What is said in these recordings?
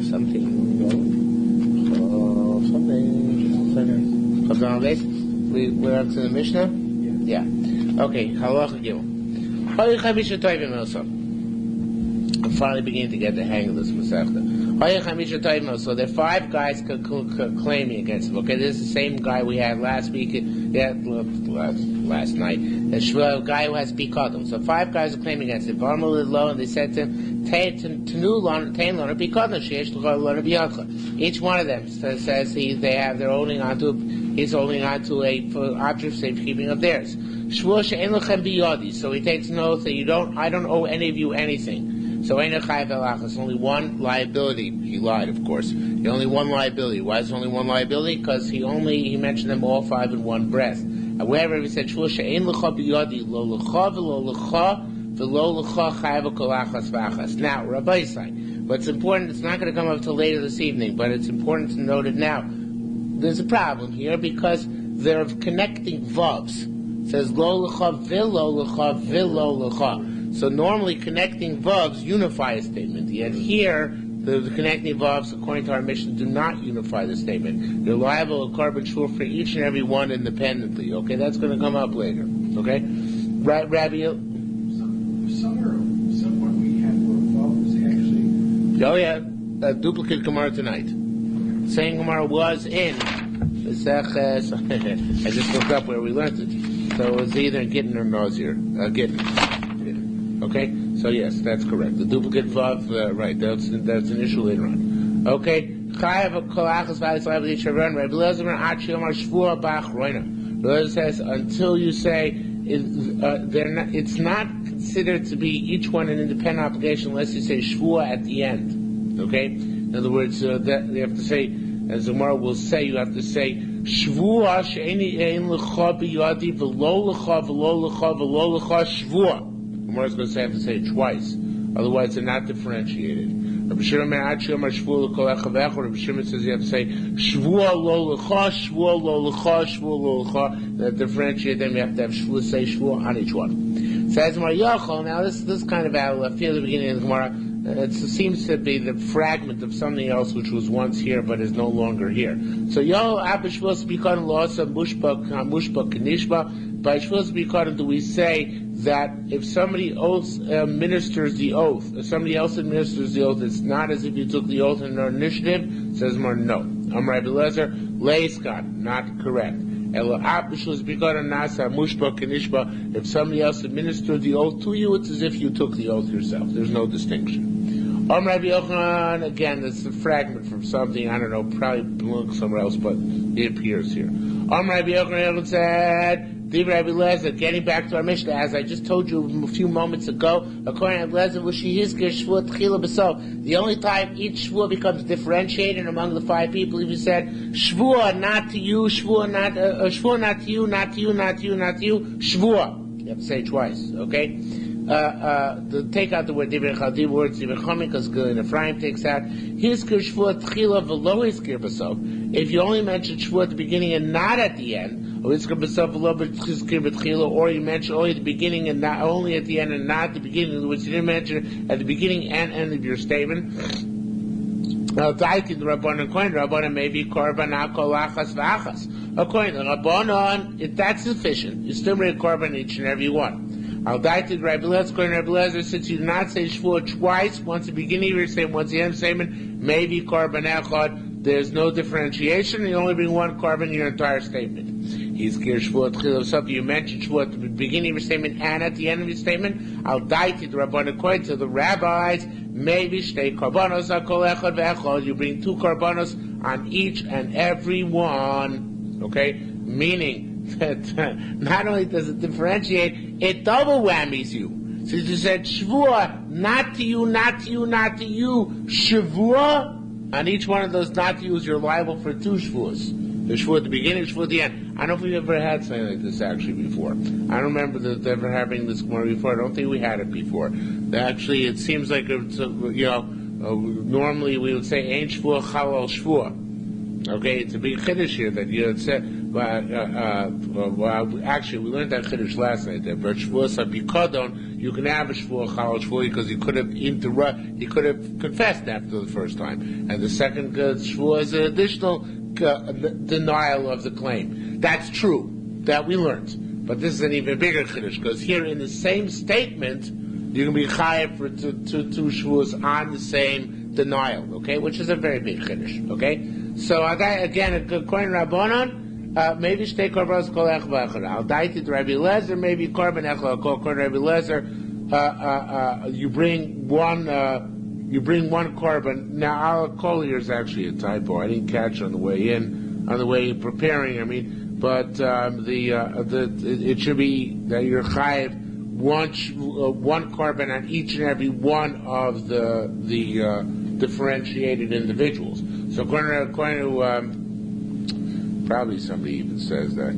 something. We're up to the Mishnah? Yeah. Okay, Halacha Gimel. I'm finally beginning to get the hang of this Masechta. So there are 5 guys claiming against him. Okay, this is the same guy we had last week. Last night. A guy who has Bikadam. So 5 guys are claiming against him. And they said to him, each one of them says he's holding on to a object of safekeeping of theirs. So he takes an oath that I don't owe any of you anything. So it's only one liability. He lied, of course. Only one liability. Why is it only one liability? Because he mentioned them all 5 in one breath. However, he said, now, Rabbi Isai, what's important, it's not going to come up till later this evening, but it's important to note it now. There's a problem here because they're connecting vavs. It says, lo l'cha, v'lo l'cha, v'lo l'cha. So normally connecting vavs unify a statement. Yet here, the connecting vavs, according to our mission, do not unify the statement. They're liable to carbon shiur for each and every one independently. Okay, that's going to come up later. Okay, right, Rabbi. Somewhere we had where vav was actually. Oh yeah, a duplicate Gemara tonight. Same Gemara was in. I just looked up where we learned it. So it was either Gittin or Nazir. Gittin. Okay, so yes, that's correct. The duplicate vav, right? That's an issue later on. Okay, Rabbi Lezer says until you say it's not considered to be each one an independent obligation unless you say shvua at the end. Okay, in other words, that you have to say, as the Gemara will say, you have to say shvua she'eni ein lecha biyadi v'lo lecha v'lo lecha v'lo lecha shvua. The Gemara is going to have to say it twice, otherwise they're not differentiated. Rabbi Shimon says you have to say shvua lo lecha, shvua lo lecha, shvua lo lecha. That differentiate them, you have to have say shvua on each one. Says Yachol. Now this kind of out left here at the beginning of the Gemara. It seems to be the fragment of something else which was once here but is no longer here. So Yo Abishvos Bikon Losa Mushba Kanishba. By Shvos Bikon do we say that if somebody ministers the oath, if somebody else administers the oath, it's not as if you took the oath in their initiative? Says more no. Rabbi Lezer, Leiskan, not correct. If somebody else administered the oath to you, it's as if you took the oath yourself. There's no distinction. Rabbi Yochanan, again, it's a fragment from something, I don't know, probably belongs somewhere else, but it appears here. Rabbi Yochanan said, Rabbi Lezer, getting back to our Mishnah, as I just told you a few moments ago, according to Lezer, the only time each shvua becomes differentiated among the 5 people, if you said shvua not to you, shvua not to you, not to you, not to you, not to you, shvua. You have to say it twice, okay? Take out the word divrei chaldi words divrei chomin because Gilin Ephraim takes out hizkir shvua tchila v'lo hizkir b'sof. If you only mention shvua at the beginning and not at the end, or hizkir b'sof v'lo hizkir b'tchila, or you mention only at the beginning and not only at the end and not at the beginning, in other words, you didn't mention at the beginning and end of your statement. According to Rabbanan, maybe korban akol achas v'achas. According to Rabbanan, that's sufficient. You still bring a korban each and every one. Al daited Rabbi Lezer, according to Rabbi Lezer, since you do not say shvua twice, once at the beginning of your statement, once at the end of the statement, maybe korban echad, there's no differentiation, you only bring one korban in your entire statement. He's gear shvua tchil of something, you mentioned shvua at the beginning of your statement and at the end of your statement. Al daited Rabbanan, according to the rabbis, maybe shtei korbanos akol echad ve'echad, you bring 2 korbanos on each and every one. Okay? Meaning, that not only does it differentiate, it double whammies you. Since you said shvua, not to you, not to you, not to you, shvua, on each one of those not to yous, you're liable for 2 shvuas. The shvua at the beginning, the shvua at the end. I don't know if we've ever had something like this actually before. I don't remember ever having this more before. I don't think we had it before. Actually, it seems like it's, normally we would say ein shvua chalal shvua. Okay, it's a big chiddush here that you said Well, actually, we learned that chiddush last night. That but Shavuos bikadon, you can have a Shavuos chal Shavuos because he could have confessed after the first time, and the second Shavuos is an additional denial of the claim. That's true. That we learned, but this is an even bigger chiddush because here in the same statement you can be chayav for two Shavuos on the same denial. Okay, which is a very big chiddush. Okay, so again, according to Rabbanon. Maybe shtei korbanos kol ech v'echad. Al daiti to Rabbi Lezer, maybe korban echad. According to Rabbi Lezer, you bring one korban. Now, I'll call here's actually a typo. I didn't catch on the way in, on the way preparing. I mean, but it should be that you're chayiv one korban on each and every one of the differentiated individuals. So according to probably somebody even says that.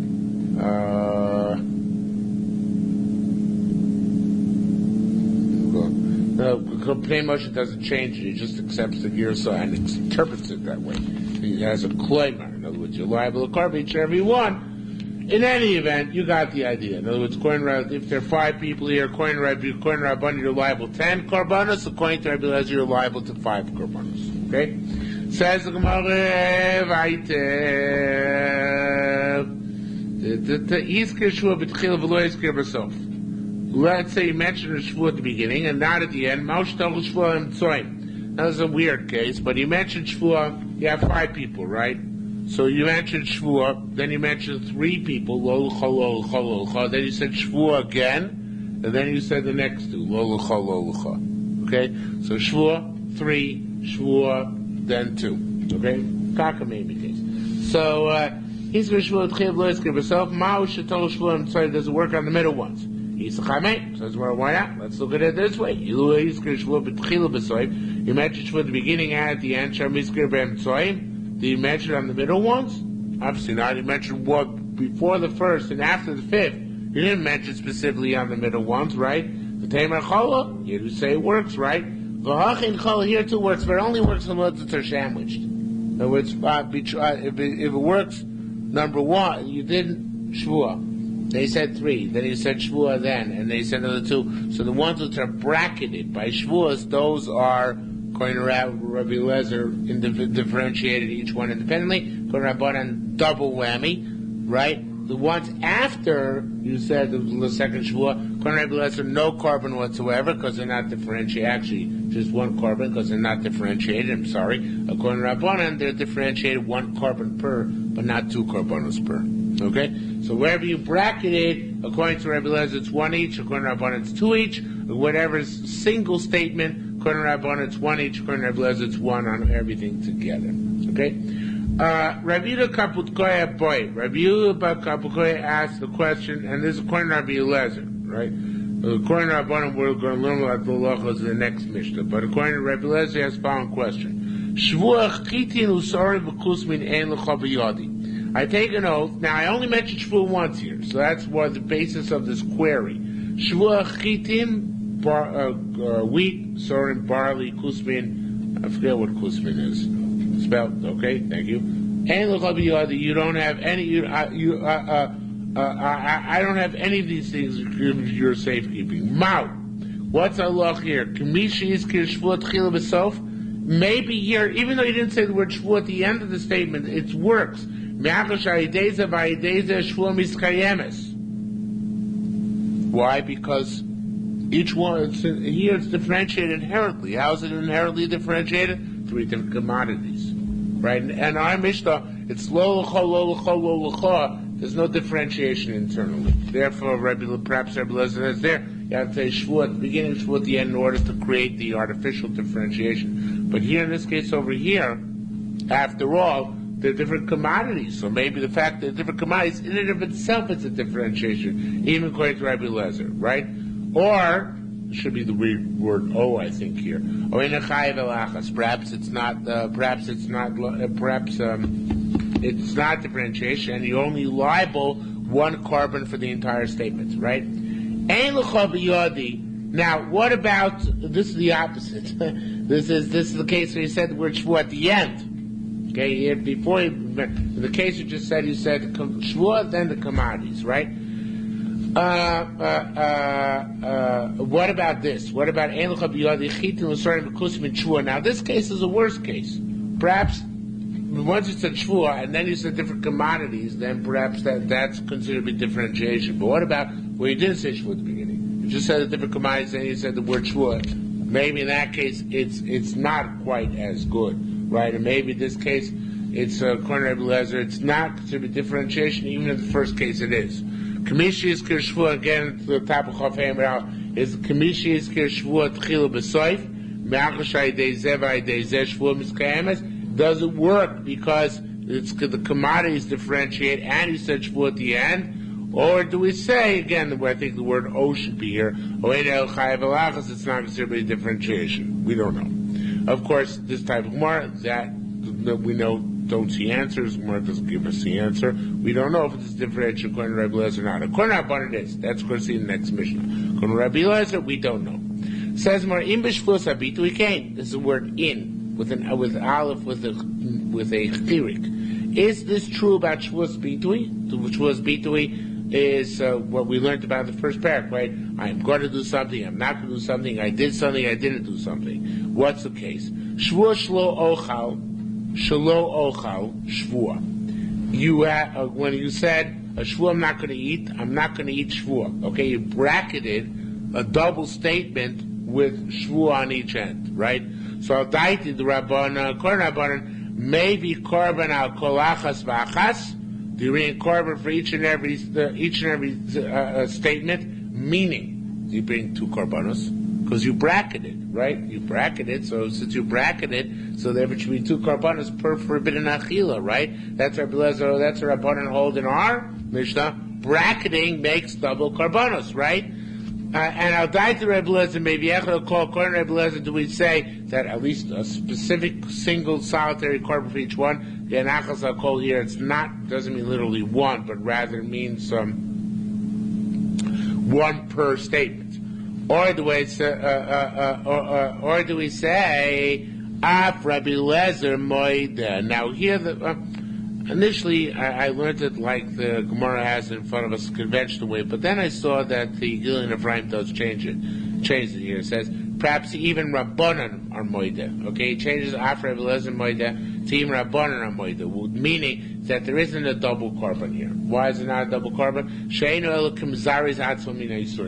Pnei Moshe doesn't change it; he just accepts the Yerushalmi and interprets it that way. He has a kloimer. In other words, you're liable to korban each and every one. In any event, you got the idea. In other words, if there are 5 people here, according to Rabbanan, you're liable to 10 korbanos. According to Rabbi Lezer, you're liable to 5 korbanos. Okay. Says the Gemara, let's say you mentioned a shvuah at the beginning and not at the end. Now this is a weird case, but you mentioned shvuah, you have 5 people, right? So you mentioned shvuah, then you mentioned 3 people, then you said shvuah again, and then you said the next 2, okay? So shvuah, 3, shvuah, then 2. Okay? Kakamimi case. So, he's going to shvuah tchiv lo yizkir b'sof. Ma'u shetol shvuah sorry, doesn't work on the middle ones. He's a chamei. Says, well, why not? Let's look at it this way. Ilu yizkir shvuah b'tchil b'sof. You mentioned shvuah at the beginning and at the end. Sham yizkir b'emtsoim. Did you mention on the middle ones? Obviously not. You mentioned what before the first and after the 5th. You didn't mention specifically on the middle ones, right? The Tamer Chola, you say it works, right? V'hachin Chola here too works, but it only works unless it's sandwiched. In other words, if it works, number 1, you didn't shvuah. They said 3, then you said shvuah then, and they said another 2. So the ones that are bracketed by shvuahs, those are, according to Rabbi Lezer, differentiated each one independently. According to Rabbanan, double whammy, right? The ones after you said the second shvuah, according to Rabbi Lezer, no korban whatsoever because they're not differentiated. Actually, just 1 korban because they're not differentiated. I'm sorry. According to Rabbanan, they're differentiated 1 korban per, but not 2 korbanos per. Okay? So wherever you bracket it, according to Rabbi Lezer, it's 1 each. According to Rabbanan, it's 2 each. Whatever is single statement, according to Rabbanan, it's 1 each. According to Rabbi Lezer, it's 1 on everything together. Okay? Rabbi Yehuda Kaputkoya boy. Rabbi Yehuda Kaputkoya asked the question, and this is according to Rabbi Lezer, right? According to Rabbanan, we're going to learn about the halachos in the next Mishnah. But according to Rabbi Lezer, he has the following question: Shvuah chitin usari v'kusmin ein l'cha b'yadi. I take an oath. Now, I only mentioned shvuah once here, so that's what the basis of this query. Shvuah chitin, wheat, sorin, barley, kusmin. I forget what kusmin is. Spelled, okay, thank you. And you don't have any. I don't have any of these things. Your safekeeping. Mao, what's Allah here? Kamishi is shvuah tchila b'sof. Maybe here, even though you didn't say the word shvuah at the end of the statement, it works. Why? Because each one here it's differentiated inherently. How is it inherently differentiated? 3 different commodities, right? And our Mishnah, it's lo l'cha, lo l'cha, lo l'cha. There's no differentiation internally. Therefore, perhaps Rabbi Lezer is there. You have to say shvuah at the beginning, shvuah at the end, in order to create the artificial differentiation. But here, in this case over here, after all, they're different commodities. So maybe the fact that they're different commodities in and of itself is a differentiation, even according to Rabbi Lezer, right? Or should be the word "o," I think here. Perhaps it's not. It's not differentiation, and you only liable 1 korban for the entire statement, right? Now, what about this? Is the opposite. This is the case where you said the word shvuah at the end. Okay, before in the case you just said, you said Shavuot, then the commodities, right? What about this? What about now? This case is a worse case. Perhaps once you said Shavuot and then you said different commodities, then perhaps that's considered to be differentiation. But what about where you didn't say Shavuot at the beginning? You just said the different commodities, and you said the word Shavuot. Maybe in that case it's not quite as good, right? And maybe in this case it's according to Rebbe Lezer, it's not considered to be differentiation. Even in the first case, it is. Kamishi is Shvuah again to the top of Chafayim is Kamishi is Shvuah Tchilu B'Soif Me'achashay Deizevai Deizeh Shvuah Miskayemes. Does it work because it's the commodities differentiate and you said Shvuah at the end? Or do we say, again, I think the word O should be here, it's not considered a differentiation? We don't know. Of course, this type of Gemara, that we know don't see answers. Gemara doesn't give us the answer. We don't know if it's differential according to Rabbi Lezer or not. According to Rabban it is. That's going to see in the next Mishnah. According to Rabbi Lezer, we don't know. Says more in b'shvus habitu we came. This is the word in with aleph with a chirik. Is this true about shvus bitui? Shvus bitui is what we learned about the first parak, right? I'm going to do something. I'm not going to do something. I did something. I didn't do something. What's the case? Shvus shlo ochal. Shalo ochal shvua. You when you said a shvua, I'm not going to eat shvua. Okay, you bracketed a double statement with shvua on each end, right? So al daiti the Rabbanan, Rabbanan, maybe korban al kolachas v'achas. Do you bring korban for each and every statement? Meaning, you bring two korbanos because you bracketed, right? You bracketed, so since you bracketed, so therefore it should be two korbanos per forbidden achila, right? That's our that's our Rabbanan hold in our Mishnah. Bracketing makes double korbanos, right? And I'll die to Rebbe Lezer, maybe Echel call according to Rebbe Lezer, do we say that at least a specific single solitary korban for each one? The Anachas I'll call here, it's not, doesn't mean literally one, but rather means one per statement. Or do we say, or do we say, Af Rabbi Lezer Moida? Now here, initially I learned it like the Gemara has in front of us, conventional way, but then I saw that the Gilin of Ephraim does change it here. It says, perhaps even Rabbanan are Moida. Okay, it changes Af Rabbi Lezer Moida to even Rabbanan are Moida, meaning that there isn't a double korban here. Why is it not a double korban?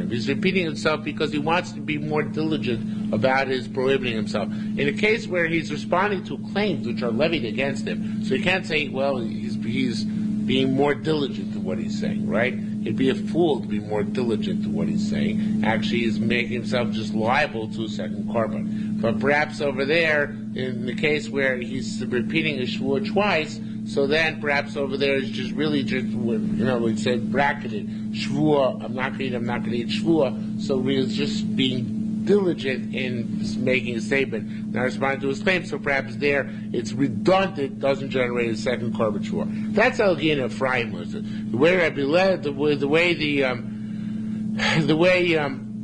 He's repeating himself because he wants to be more diligent about his prohibiting himself. In a case where he's responding to claims which are levied against him, so you can't say, well, he's being more diligent to what he's saying, right? He'd be a fool to be more diligent to what he's saying. Actually, he's making himself just liable to a second korban. But perhaps over there, in the case where he's repeating a shvuah twice, so then perhaps over there is just really we said bracketed shvuah. I'm not going to eat shvuah. So he's just being diligent in making a statement, not responding to his claim. So perhaps there it's redundant, doesn't generate a second korban shvuah. That's how Gina Ephraim was. The way Rabbi Lezer, the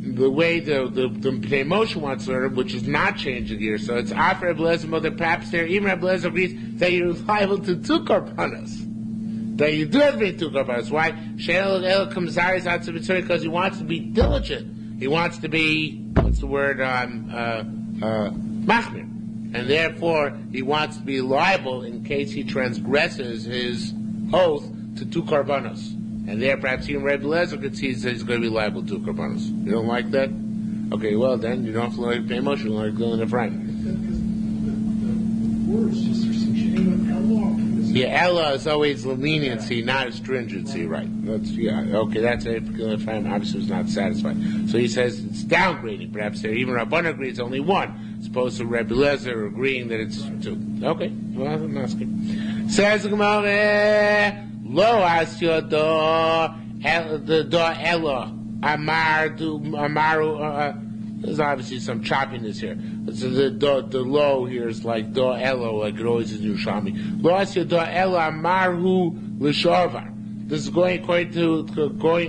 Pnei Moshe wants to learn, which is not changing here. So it's after Rabbi Lezer, but perhaps there, even Rabbi Lezer agrees that you're liable to two korbanos. That you do have to be two korbanos. Why? Because he wants to be diligent. He wants to be, what's the word, machmir. And therefore, he wants to be liable in case he transgresses his oath to two korbanos. And there, perhaps even Rebbe Lezer could see that he's going to be liable to korbanos. You don't like that? Okay, well then, you don't have to learn Pnei Moshe, you learn Gilin Ephraim. The words just are yeah, Ella is always leniency, not stringency, right? That's it. Gilin Ephraim obviously was not satisfied. So he says it's downgrading. Perhaps there, even Rabban agrees it's only one, as opposed to Rebbe Lezer agreeing that it's two. Okay, well, I'm asking. Says the Gemara, Lo asyo the do elo amaru. There's obviously some choppiness here. So the low here is like do elo, like it always is in Yerushalmi. Lo asyo do elo amaru l'shovar. This is going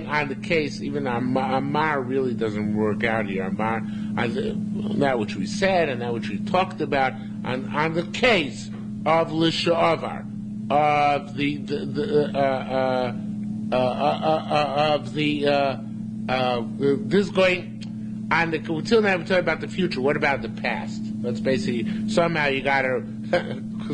on the case. Even amar really doesn't work out here. Amar on that which we said and that which we talked about on the case. of l'shavar, of this is going on the until now. We're talking about the future. What about the past? That's basically somehow you got to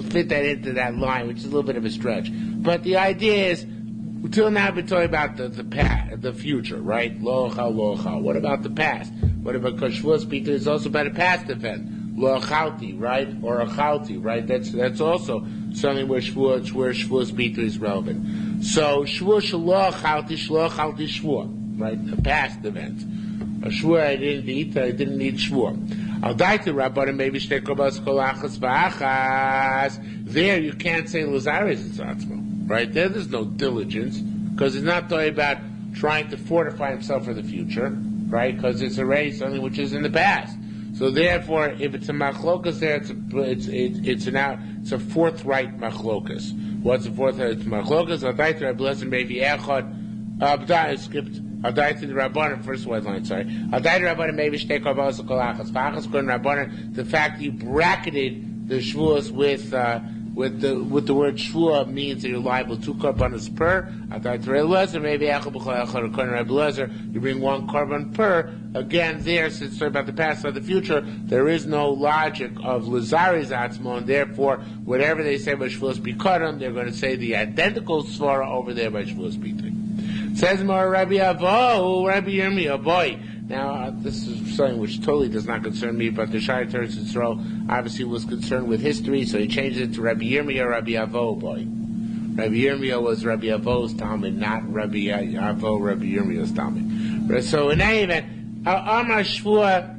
fit that into that line, which is a little bit of a stretch. But the idea is, until now we're talking about the future, right? Locha. What about the past? What about because Shavuos Bita is also about a past event? Lo'achalti, right? Or achalti, right? That's also something where Shavuos Bita is relevant. So Shavuos shalo'achalti shvuah, right? A past event. A shvuah I didn't need shvuah. Al daita rabbanim maybe shtei korbas kolachas v'achas. There you can't say Lazaris Zatzmo, right? There's no diligence because it's not talking about trying to fortify himself for the future, right? Because it's already something which is in the past. So therefore, if it's a machlokas there, it's a forthright machlokas. What's a forthright machlokas? Adaita Rabbanim maybe echad. I skipped. Adaita the Rabbanim first white line. Sorry. Adaita Rabbanim maybe shtei korbas kolachas v'achas kon Rabbanim. The fact that you bracketed the Shavuos with the word shvuah means that you're liable 2 korbanos per. Maybe you bring 1 korban per. Again, there, since it's about the past or the future, there is no logic of Lazari's atzmo, and therefore, whatever they say by Shavuos Bikarim, they're going to say the identical svara over there by Shavuos Bikarim. Says more Rabbi Yirmiyah, boy. Now, this is something which totally does not concern me, but the Shai Teretz Yisrael obviously was concerned with history, so he changed it to Rabbi Yirmiyah, Rabbi Avo, boy. Rabbi Yirmiyah was Rabbi Avo's Talmud, not Rabbi Avo, Rabbi Yirmiyah's Talmud. So in any event, Amar Shvuah,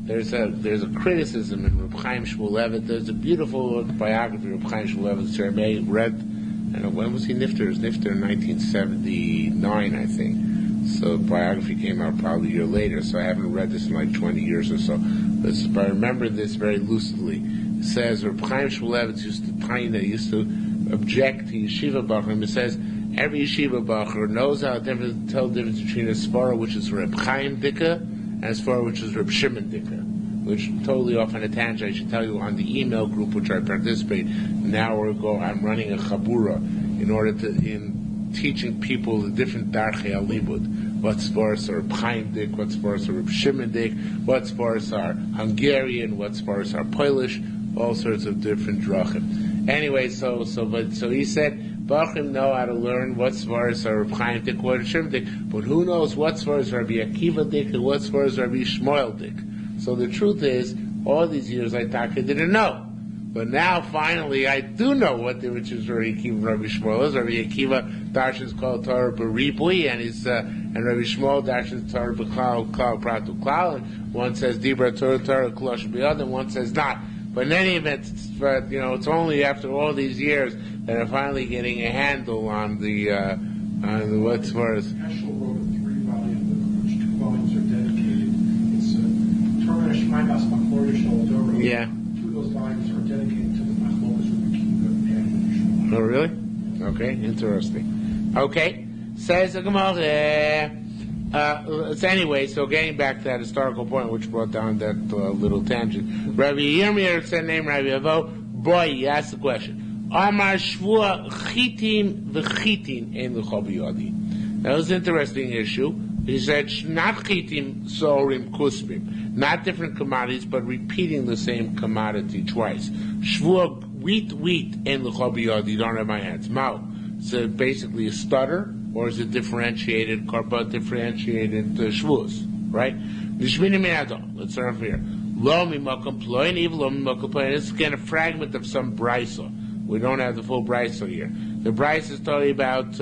there's a criticism in Reb Chaim Shmulevitz. There's a beautiful biography of Reb Chaim Shmulevitz, which I read, I don't know, when was he nifter? He was nifter in 1979, I think. So the biography came out probably a year later, so I haven't read this in like 20 years or so. But I remember this very lucidly. It says, Reb Chaim Shmulevitz used to object to yeshiva bachrim. It says, every yeshiva bacher knows how to tell the difference between a svara which is Reb Chaim Dika and a svara which is Reb Shimon Dika, which totally off on a tangent. I should tell you on the email group which I participate. An hour ago, I'm running a chabura in teaching people the different darchei alibud. What svaras are Reb Chaim Dik, what svaras are Reb Shimon Dik, what svaras are Hungarian, what svaras are Polish, all sorts of different drachim. Anyway, so he said, Bachim know how to learn what svaras are Reb Chaim Dik, what Reb Shimon Dik, but who knows what svaras are Rabbi Akiva Dik and what svaras are Rabbi Shmuel Dik. So the truth is, all these years I didn't know. But now, finally, I do know what the riches Rabbi Akiva and Rabbi Shmuel is. Rabbi Akiva darshans called Torah B'Ribui, and Rabbi Shmuel darshans Torah B'Klal Pratu Klal, and one says Dibra Torah Klosh B'Yad, and one says not. But in any event, it's only after all these years that I'm finally getting a handle on the what's for us. Heschel wrote a 3-volume, which 2 volumes are dedicated. It's Torah Shmaimas Machlokish Oldoro. Yeah. 2 of those volumes are dedicated to the Machlokas Rabbi Akiva and Shmuel. Oh, really? Okay, interesting. Okay, says the Gemara. So anyway, so getting back to that historical point, which brought down that little tangent. Rabbi Yirmiyah said name Rabbi Avo. Boy, he asked the question. Amar Shvuah Chitin v'Chitin ein l'chol b'yadi. That was an interesting issue. He said not Chitim Sorim Kuspim, not different commodities, but repeating the same commodity twice. Shvuah wheat ein l'chol b'yadi. You don't have my hands. Mao. So basically a stutter. Or is it differentiated shvuos, right? Let's start off here. Lo mimakom ploin, even lo mimakom ploin. This is again a fragment of some brisa. We don't have the full brisa here. The brisa is talking about.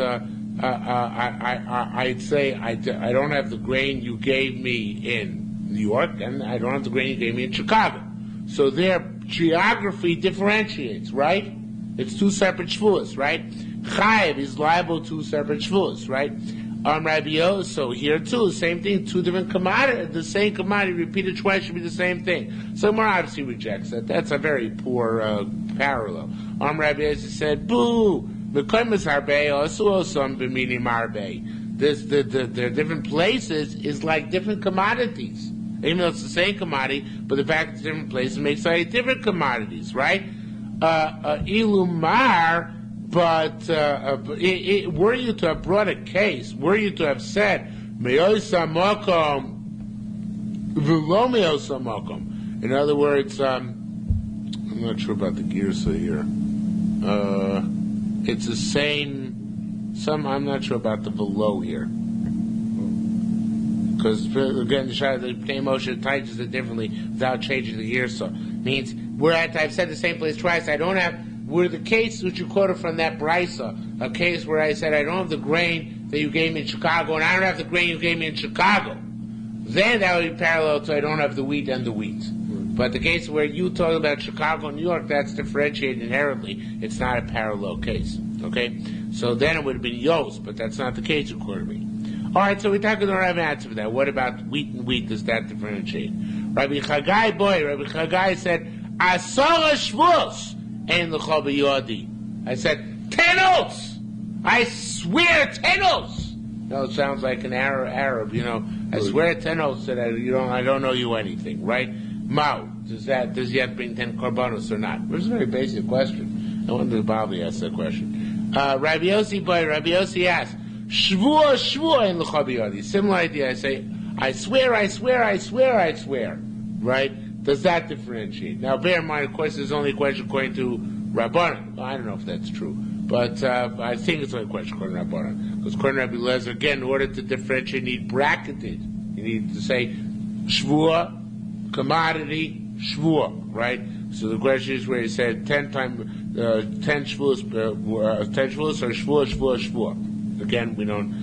I'd say I don't have the grain you gave me in New York, and I don't have the grain you gave me in Chicago. So their geography differentiates, right? It's 2 separate shvuos, right? Chayiv is liable to separate shvuos, right? Rabbi so here too, same thing, 2 different commodities, the same commodity repeated twice should be the same thing. So more obviously rejects that. That's a very poor parallel. Rabbi said, boo, the different places is like different commodities. Even though it's the same commodity, but the fact it's different places makes like different commodities, right? ilumar, but were you to have brought a case, were you to have said, me'osa makom, v'lo me'osa makom. In other words, I'm not sure about the girsa here. It's the same, I'm not sure about the v'lo here. Because, again, the Pnei Moshe teaches it differently without changing the girsa. Means, I've said the same place twice, I don't have, were the case which you quoted from that brisa, a case where I said I don't have the grain that you gave me in Chicago, and I don't have the grain you gave me in Chicago, then that would be parallel to I don't have the wheat and the wheat. But the case where you talk about Chicago and New York, that's differentiated inherently. It's not a parallel case. Okay? So then it would have been Yos, but that's not the case according to me. Alright, so we don't have an answer for that. What about wheat and wheat? Does that differentiate? Rabbi Chagai said, Asara Shavuos ein l'cha b'yodi. I said, 10 oaths! I swear 10 oaths! No, it sounds like an Arab, I swear 10 oaths that I don't know you anything, right? Mao, does he have to bring 10 korbanos or not? It was a very basic question. I wonder if Bobby asked that question. Rabbi Yossi asked, Shvua in l'cha b'yodi. Similar idea. I say, I swear. Right? Does that differentiate? Now, bear in mind, of course, there's only a question according to Rabbanan. I don't know if that's true. But I think it's only a question according to Rabbanan. Because according to Rabbi Lezer, again, in order to differentiate, you need bracketed. You need to say, Shvua, commodity, Shvua, right? So the question is where he said 10 shvuos or shvua. Again, we don't.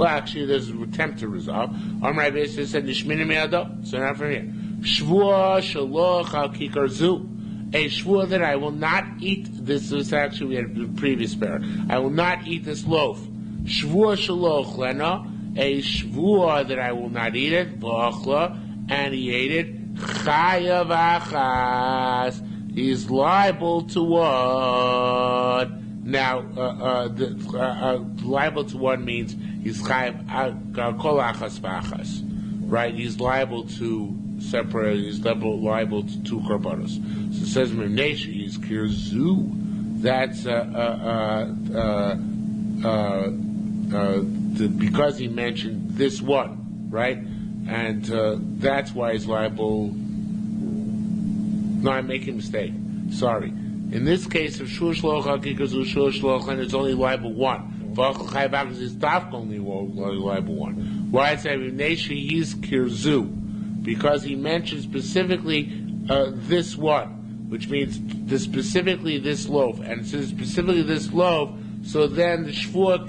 Actually, there's an attempt to resolve. Amar Rabbi said nishmini me'ado. So now from here, shvua shaloch al kikar zu. A shvua that I will not eat this. This actually we had the previous pair. I will not eat this loaf. Shvua shaloch lena. A shvua that I will not eat it. V'achla, and he ate it. Chayav achas. He's liable to what? Now, liable to what means he's chayav kol achas v'achas, right? He's liable to separate. He's liable to 2 korbanos. So it says Mimnesha, he's kirzu. That's because he mentioned this one, right? And that's why he's liable. No, I'm making a mistake. Sorry. In this case, if Shur Shloch HaKikaz Shur Shloch, and it's only liable 1. V'achal Chai B'achas is Dafka only liable 1. Why I say Neshi he's Kirzu? Because he mentioned specifically this one, which means specifically this loaf, and it says specifically this loaf. So then the Shvua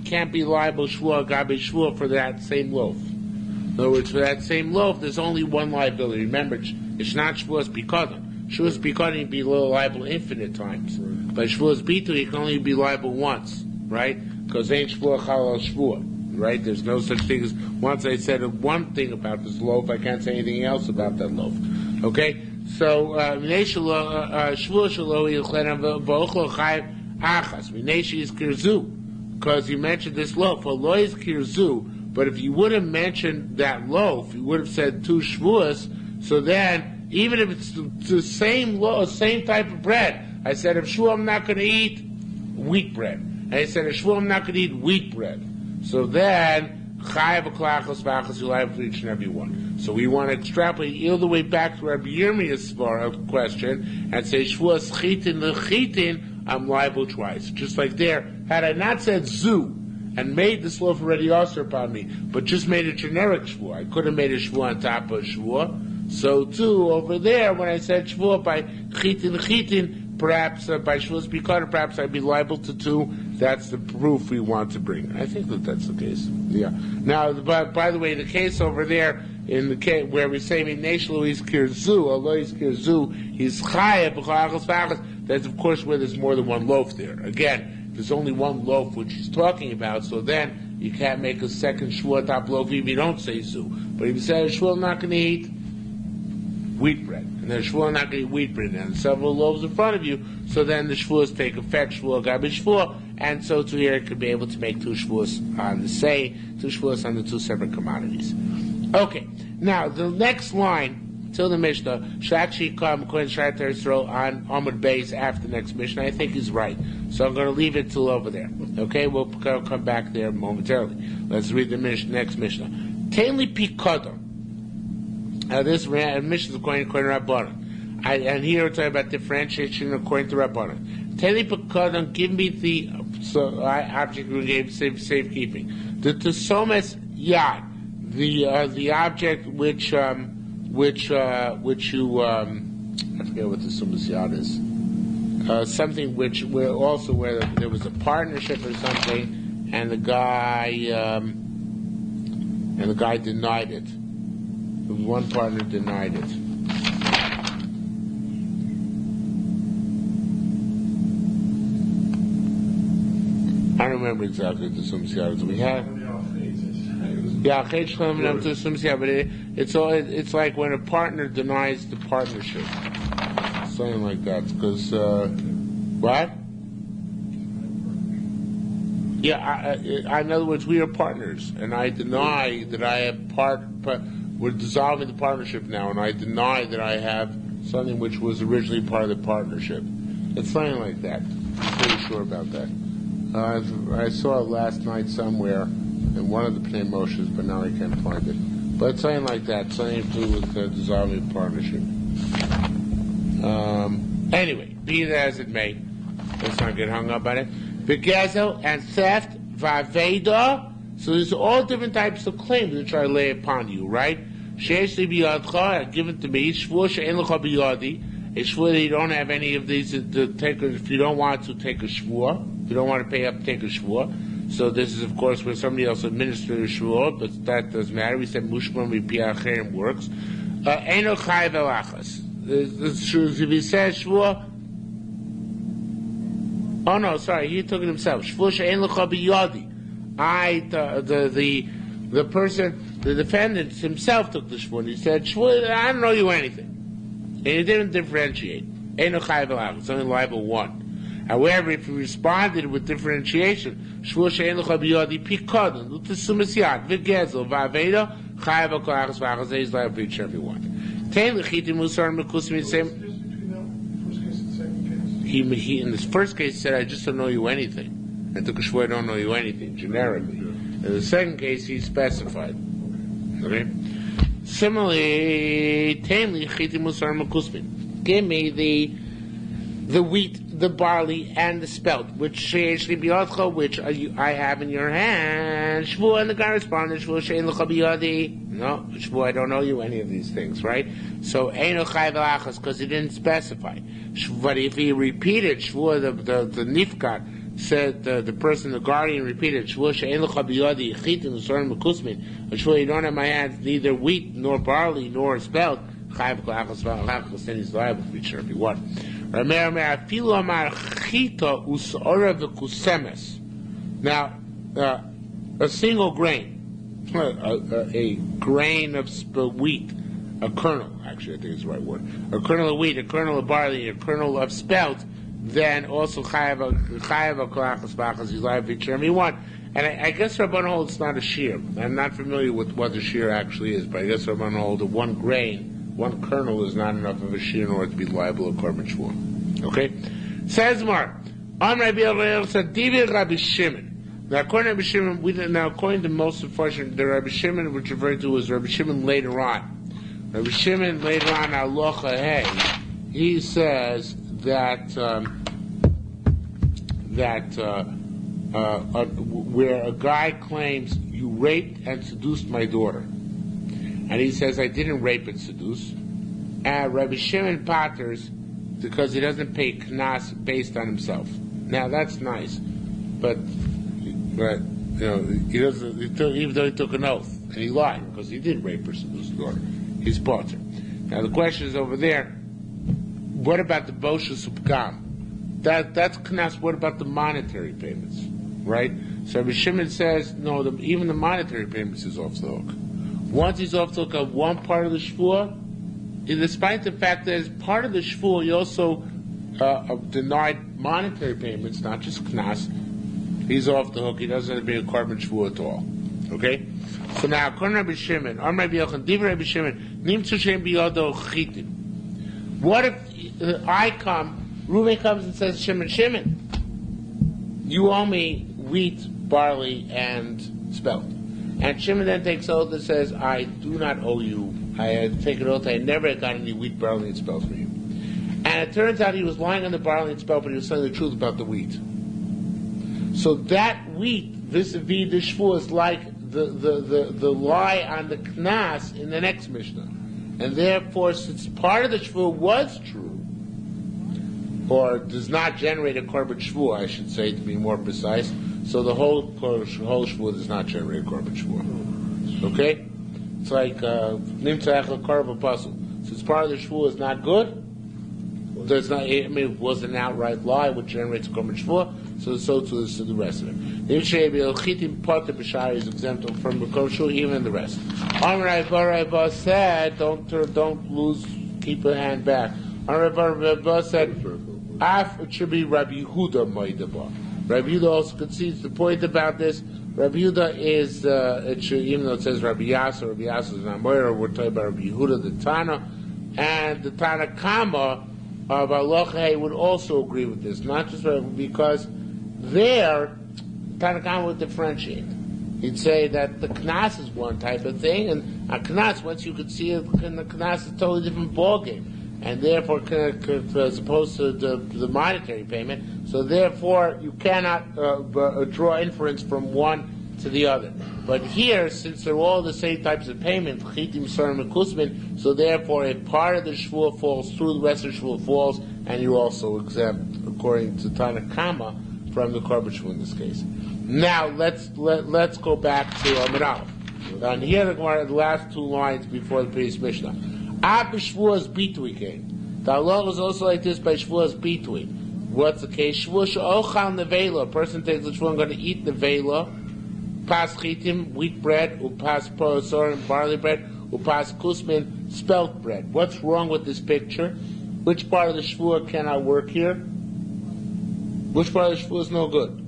can't be liable Shvua Gabe Shvua for that same loaf. In other words, for that same loaf, there's only one liability. Remember, it's not Shvuas Bikodim. Shvuas Bikodim can be liable infinite times. Right. But Shvuas Bitu, he can only be liable once, right? Because ain't Shvua Chalal Shvua, right? There's no such thing as, once I said one thing about this loaf, I can't say anything else about that loaf. Okay? So, Shvua Shalo Yilchenem V'ochlo Chayiv Achas. Mineshi is Kirzu. Because you mentioned this loaf. Well, Lo is Kirzu. But if you would have mentioned that loaf, you would have said 2 shvuas. So then, even if it's the same loaf, same type of bread, I said, if shvua I'm not going to eat wheat bread. And I said, if shvua I'm not going to eat wheat bread. So then, chayav v'klachos v'achos ulayv for each and every one. So we want to extrapolate all the way back to Rabbi Yirmiyah's question and say, shvua schitin l'chitin, I'm liable twice. Just like there, had I not said zu, and made this loaf already also upon me, but just made a generic shvua. I could have made a shvua on top of a shvua. So too, over there, when I said shvua by chitin, perhaps by shvuas bikar, perhaps I'd be liable to 2. That's the proof we want to bring. I think that's the case. Yeah. Now, by the way, the case over there, in the case where we say Neshlo is kirzu, although he's kirzu, he's chayav b'chachas v'achas. That's of course where there's more than one loaf there. Again, there's only one loaf which he's talking about, so then you can't make a second shvua top loaf if you don't say zu. But if you say shvua I'm not going to eat wheat bread, and then shvua I'm not going to eat wheat bread, and several loaves in front of you, so then the shvuas take effect, shvua garbage shvua, and so to here it could be able to make 2 shvuas on the 2 shvuas on the 2 separate commodities. Okay, now the next line till the Mishnah should actually come according to Shrat Yisrael on Amud Beis after the next Mishnah. I think he's right, so I'm going to leave it till over there. Okay, we'll come back there momentarily. Let's read the next Mishnah. Tainli Pikodon. This Mishnah is according to Rabbanan. And here we're talking about differentiation according to Rabbanan. Tainli Pikodon, give me the object we gave safekeeping. The Tesomes Yad, the object which you I forget what the Tesomes Yad is. Something where there was a partnership or something, and the guy denied it. One partner denied it. I don't remember exactly the Tesomes Yad. We had. Yeah, but it's like when a partner denies the partnership, something like that. Because what? Yeah, in other words, we are partners, and I deny that I have we're dissolving the partnership now, and I deny that I have something which was originally part of the partnership. It's something like that. I'm pretty sure about that. I saw it last night somewhere in one of the Pnei Moshes, but now I can't find it. But it's something like that, something to do with dissolving partnership. Anyway, be that as it may, let's not get hung up on it. Begezel and theft, vaveda. So there's all different types of claims which I lay upon you, right? Sheish li biyadcha, given to me. Shvuah she'en lecha biyadi. A shvuah that you don't have any of these to take. If you don't want to take a shvuah, if you don't want to pay up, take a shvuah. So this is, of course, where somebody else administers a shvuah, but that doesn't matter. We said mushman v'piacherim works. Eino chayav elachas. If he says shvuah. Oh no, sorry, he took it himself. Shvuah she'en lecha biyadi. The person, the defendant himself took the shvuah. He said, "Shvuah, I don't know you anything," and he didn't differentiate. Eino chayav elachas. It's only liable one. However, if he responded with differentiation, shvuah she'en lecha biyadi pikodon, l'tesumas yad, v'gezel, v'aveda, chayav elachas v'achas, he's liable for each and every one. Tein l'chitim musar mekusim, same. He in this first case he said, "I just don't know you anything." I took a shvuah, I don't know you anything, generically. In the second case, he specified. Okay? Similarly, Tainli chitim musar mekusmin. Give me the wheat, the barley, and the spelt, which I have in your hand. Shvuah, and the guy responded, Shvuah she'en lecha biyadi. No, Shvuah, I don't know you any of these things, right? So, eino chayav elachas, because he didn't specify. But if he repeated Shvuah, the nifkat, said the person, the guardian, repeated, Shvuah she'en lecha biyadi, chitim usarim mekusmin. Shvuah, you don't have my hands, neither wheat, nor barley, nor spelt. Chayav elachas v'alachas, then he's liable for each and every one. Now, a single grain, a grain of wheat, a kernel, actually I think it's the right word, a kernel of wheat, a kernel of barley, a kernel of spelt, then also chayav kolachas b'achas, he's liable for each and every one. And I guess Rabbanan holds it's not a shiur. I'm not familiar with what the shiur actually is, but I guess Rabbanan holds that one grain, one kernel is not enough of a shiur in order to be liable according to shvuah. Okay? Says Mark, on Rabbi Shimon. Now, according to Rabbi Shimon, according to most unfortunate, the Rabbi Shimon which referred to was Rabbi Shimon later on. Rabbi Shimon later on, Alocha Hey, he says that where a guy claims you raped and seduced my daughter, and he says I didn't rape and seduce, and Rabbi Shimon patters because he doesn't pay knas based on himself. Now that's nice, but he doesn't. Even though he took an oath and he lied because he did rape or seduce the daughter, he's pater. Now the question is over there. What about the boshus upgam? That's knas. What about the monetary payments? Right? So Rabbi Shimon says no. Even the monetary payments is off the hook. Once he's off the hook on one part of the shvuah, despite the fact that as part of the shvuah he also denied monetary payments, not just knas, he's off the hook. He doesn't have to be a carbon shvuah at all. Okay? So now, according to Rabbi Shimon, Rabbi Yochanan, Rabbi Shimon, What if I come, Reuben comes and says, Shimon, you owe me wheat, barley, and spelt. And Shimon then takes oath and says, I do not owe you. I take an oath, I never got any wheat, barley, and spelt for you. And it turns out he was lying on the barley and spelt, but he was telling the truth about the wheat. So that wheat, vis-a-vis the shvuah, is like the lie on the knas in the next Mishnah. And therefore, since part of the shvuah was true, or does not generate a korban shvuah, I should say, to be more precise, so the whole shvuah does not generate a korban shvuah. Okay? It's like nimtza echel korban pasul. Since part of the shvuah is not good, does not, I mean, it was an outright lie, which generates a korban shvuah, so to the rest of it. The Bishari is exempt from the korban shvuah, even the rest. Amar said, don't lose, keep a hand back. Amar said, it should be Rabbi Yehuda Moedaba. Rabbi Yehuda also concedes the point about this. Rabbi Yehuda is, even though it says Rabbi Yasser is not Moira, we're talking about Rabbi Yehuda, the Tana, and the Tana Kama of Aloche would also agree with this, not just because there, Tana Kama would differentiate. He'd say that the Knas is one type of thing, and a Knas, once you could see it in the Knas, is a totally different ballgame. And therefore, as opposed to the monetary payment, so therefore you cannot draw inference from one to the other. But here, since they're all the same types of payment, chitim, sarim, and kusmin, so therefore, if part of the shvuah falls through, the rest of the shvuah falls, and you're also exempt, according to Tana Kama, from the korban shvuah in this case. Now let's go back to Amud Aleph. And here the last two lines before the previous Mishnah. Ab Shvuas Bitui came. The law was also like this by Shvuas Bitui. What's the case? Shvuah she'ochal nevela. A person takes the shvuah, I'm going to eat nevela. Pas chitim, wheat bread. Upas porosorim, barley bread. Upas kusmin, spelt bread. What's wrong with this picture? Which part of the shvuah cannot work here? Which part of the shvuah is no good?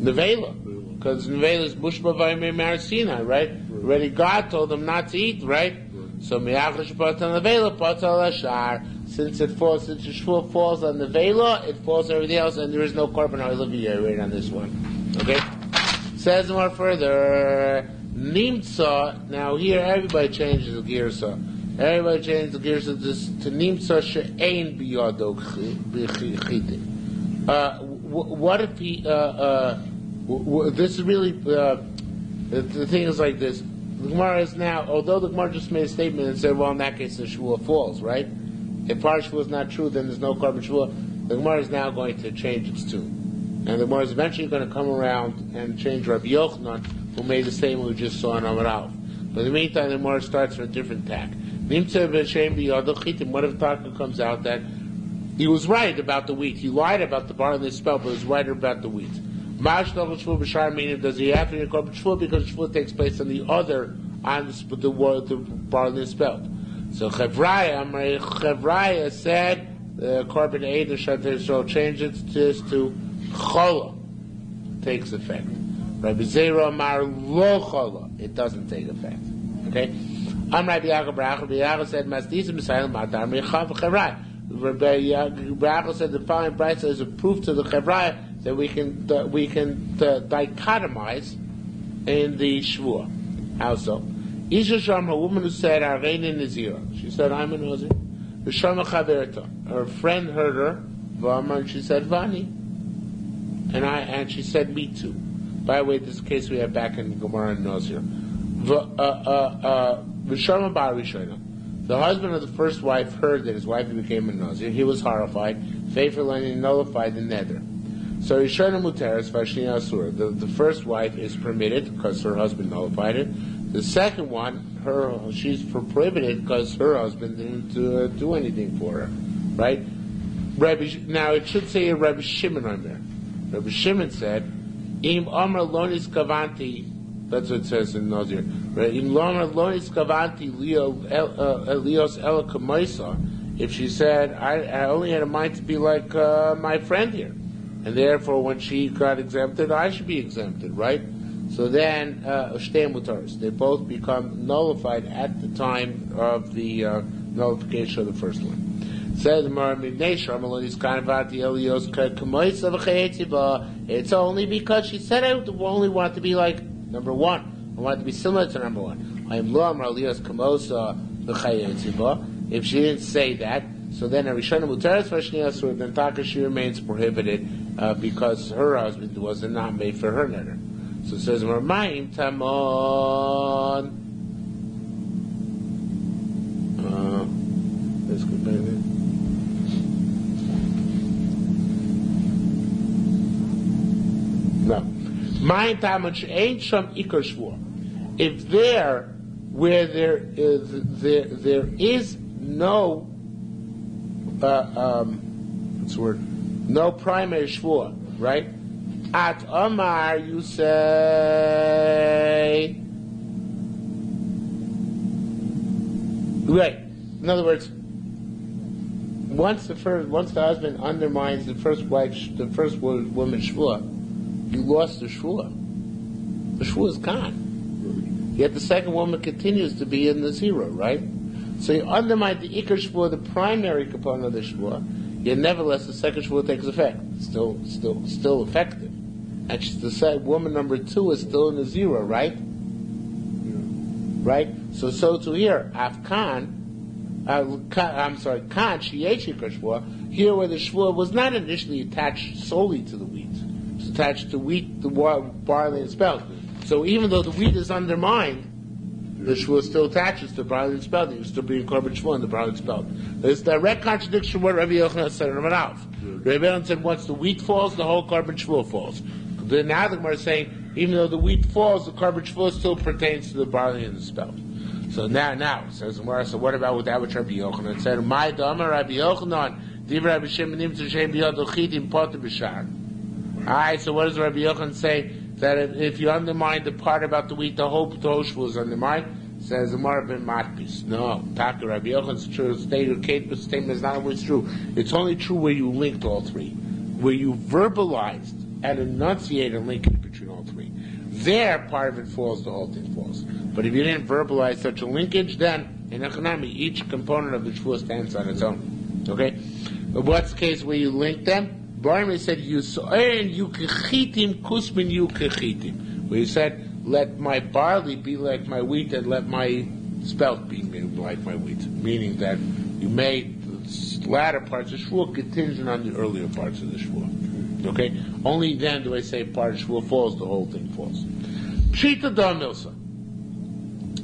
Nevela. Because nevela is mushba v'ayimei marasina, right? Already God told them not to eat, right? So mi'achlish patal nevela patal ashar. Since the shvuah falls on nevela, it falls on everything else, and there is no korban ha'iluviyah right on this one. Okay? Says more further, nimtza. Now here everybody changes the girsa. Everybody changes the girsa to nimtza she'ein biyado b'chitim. What if he? This is really the thing is like this. The Gemara is now, although the Gemara just made a statement and said, well, in that case the shvuah falls, right? If part of shvuah is not true, then there's no korban shvuah. The Gemara is now going to change its tune, and the Gemara is eventually going to come around and change Rabbi Yochanan, who made the statement we just saw in Amud Aleph. But in the meantime, the Gemara starts from a different tack. What if Taka comes out that he was right about the wheat? He lied about the barley and the spelt, but he was right about the wheat. Meaning, does he have to be a korban shvuah because shvuah takes place on the other, on the barley and spelt? So Chevraya said the korban eid and shater so change it to chola takes effect. Rabbi Zera Amar lo chola, it doesn't take effect. Okay. Rabbi Yaakov said Masdizim Misayel Madar Mechav Chevraya. Rabbi Yaakov said the following brayso is a proof to the Chevraya that we can dichotomize in the shvuah. How so? Isha Sharm, a woman who said Arein Nazira. She said, I'm a Nazir. V'Sharma Chaverta. Her friend heard her, V'Amar, and she said, Vani. And she said, me too. By the way, this case we have back in Gemara and Nazir. V'Sharma Bar Rishona. The husband of the first wife heard that his wife became a Nazir. He was horrified, faithful, and he nullified the nether. So Rishona Muteres Vashnia Asura. The first wife is permitted because her husband nullified it. The second one, she's prohibited because her husband didn't do anything for her, right? Now it should say Rabbi Shimon on there. Rabbi Shimon said, "Im Amar Lonis Kavanti." That's what it says in Nazir. Im Amar Lonis Kavanti Elios Ela Kamaisa. If she said, "I only had a mind to be like my friend here," and therefore when she got exempted, I should be exempted, right? So then, shtei mutaros. They both become nullified at the time of the nullification of the first one. Says it's only because she said I only want to be like number one. I want to be similar to number one. If she didn't say that, so then a Rishona Mutaras Vashniya, then Taka she remains prohibited because her husband was not made for her neder. So it says Marmayim Tamon. Let's go back there. No. Mayim Tamon she'ain sham ikar shvur. If where there is no what's the word? No primary shvur, right? At Omar, you say, right. In other words, once the husband undermines the first woman's shvur, you lost the shvur. The shvur is gone. Yet the second woman continues to be in the zero, right? So you undermine the ikar shvur, the primary component of the shvur, yet nevertheless the second shvur takes effect. Still effective. And the woman number two is still in the zero, right? Right? So to here, Kan, Shiesh ikar shvur, here where the shvur was not initially attached solely to the wheat. It was attached to wheat, the barley, and spelt. So even though the wheat is undermined, the shvur still attaches to the barley and spelt. You're still being korban shvur in the barley and spelt. There's direct contradiction to what Rabbi Yochanan said in Rav. Rabbi Yochanan said once the wheat falls, the whole korban shvur falls. Now the Gemara is saying even though the wheat falls, the korban shvur still pertains to the barley and the spelt. So now says the Gemara. So what about with that which Rabbi Yochanan said? My damar Rabbi Yochanan, div Rabbi Shimon nimtzu shein biyado chitim poter b'shar. All right. So what does Rabbi Yochanan say? That if you undermine the part about the wheat, the whole shvur is undermined. Says the Gemara ben matpis. No, Taka Rabbi Yochanan's true statement is not always true. It's only true where you linked all three, where you verbalized and enunciate a linkage between all three. There, part of it falls, the whole thing falls. But if you didn't verbalize such a linkage, then in economy, each component of the shvur stands on its own. Okay? But what's the case where you link them? Barney said, "Yukechitim kusmin yukechitim," where you said, "Let my barley be like my wheat, and let my spelt be like my wheat," meaning that you made the latter parts of shvur contingent on the earlier parts of the shvur. Okay, only then do I say part of shvur falls, the whole thing falls. Pshita da milsa.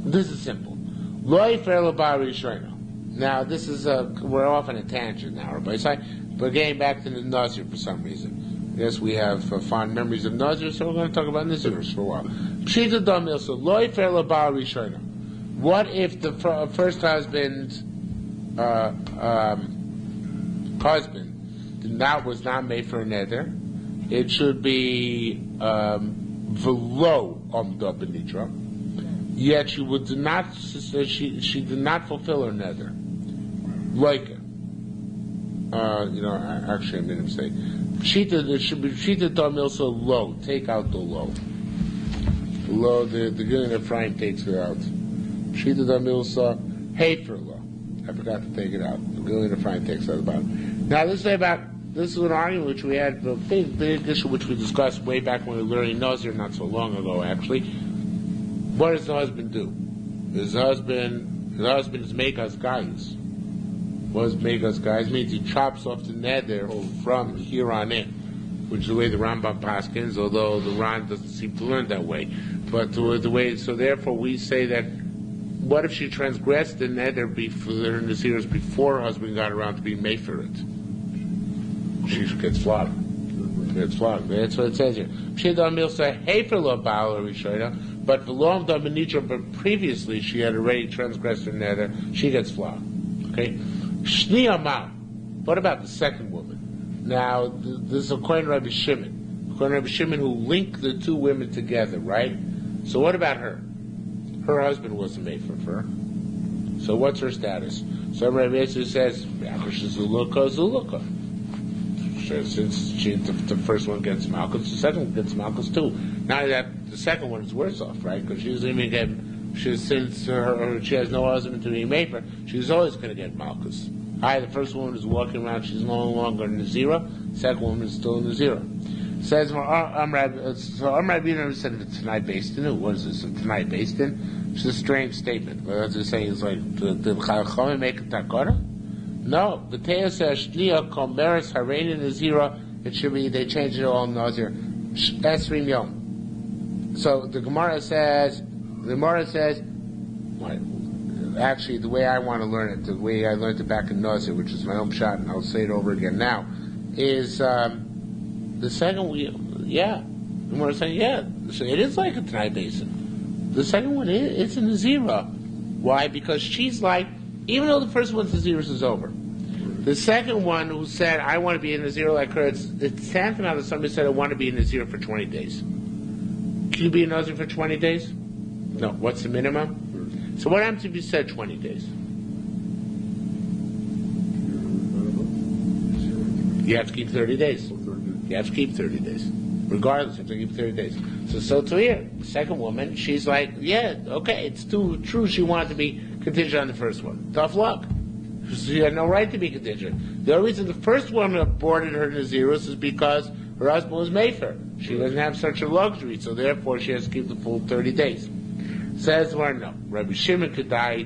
This is simple. Loi fer l'bari shreina. Now this is we're off on a tangent now, everybody. So we're getting back to the Nazir for some reason. Yes, we have fond memories of Nazir, so we're going to talk about Nazirs for a while. Pshita da milsa. Loi fer l'bari shreina. What if the first husband was not made for a neder? It should be velo amda benitra. Yet she did not fulfill her neder. Like actually I made a mistake. It should be Pshita da milsa low. Take out the low. Low, the Gilin Ephraim takes it out. Pshita da milsa hefer low. I forgot to take it out. The Gilin Ephraim takes it out about. Now this is an argument which we had, a big issue which we discussed way back when we were learning Nazir, not so long ago actually. What does the husband do? His husband is Megas Gaius. What does Megas Gaius means? He chops off the neder from here on in, which is the way the Rambam paskins, although the Ran doesn't seem to learn that way. But the way, so therefore we say that, what if she transgressed the neder before her Naziris before her husband got around to being made for it? She gets flogged. That's what it says here. But but previously she had already transgressed her neder. She gets flogged. Okay. What about the second woman? Now this is according to Rabbi Shimon. According to Rabbi Shimon, who linked the two women together, right? So what about her? Her husband wasn't made for her. So what's her status? So Rabbi Yisrael says, since the first one gets Malchus, the second one gets Malchus too. Now that the second one is worse off, right? Because she doesn't even get, since she has no husband to be made for, she's always going to get Malchus. The first woman is walking around, she's no longer in the zero. The second woman is still in the zero. Says, Rabbi never said it's tonight based in. What is this? Tonight based in? It's a strange statement. What they're saying is like, did Chachamim make a takara? No. The Teah says, Shliya Komberes Harein Nazira. It should be, they changed it all in Nazir. Esrim Yom. So the Gemara says, actually, the way I want to learn it, the way I learned it back in Nazir, which is my own shot, and I'll say it over again now, is, the second one, the Gemara is saying, so it is like a Tanai Basin. The second one it's in the zero. Why? Because she's like, even though the first one's the zeros is over, the second one who said, I want to be in the zero like her, it's tantamount that somebody said, I want to be in the zero for 20 days. Can you be in Nazir for 20 days? No. What's the minimum? So what happens if you said 20 days? You have to keep 30 days. You have to keep 30 days. Regardless, you have to keep 30 days. So to here, the second woman, she's like, it's too true she wanted to be contingent on the first one. Tough luck. She had no right to be contingent. The only reason the first one aborted her Naziros is because her husband was Mayfair. She doesn't have such a luxury, so therefore she has to keep the full 30 days. Says more, no. Rabbi Shimon could die.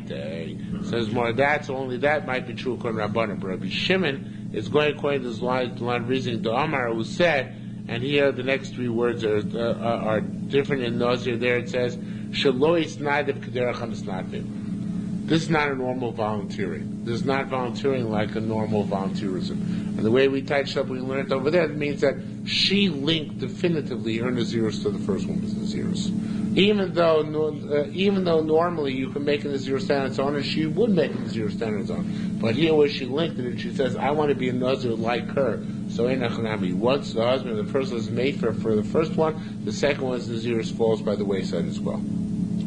Says more, that might be true according to Rabbanan. But Rabbi Shimon is going according to this line of reasoning. The Amar who said, and here the next three words are different in Nazir. There it says, Shalois Naidav Kederacham Snatvim. This is not a normal volunteering. This is not volunteering like a normal volunteerism. And the way we touched up, we learned over there, it means that she linked definitively her Naziros to the first woman's Naziros. Even though normally you can make a Nazir stand on its own, and she would make a Nazir stand on its own. But here where she linked it, and she says, I want to be a Nazir like her. So once the husband of the first was made for the first one, the second one's Naziros falls by the wayside as well.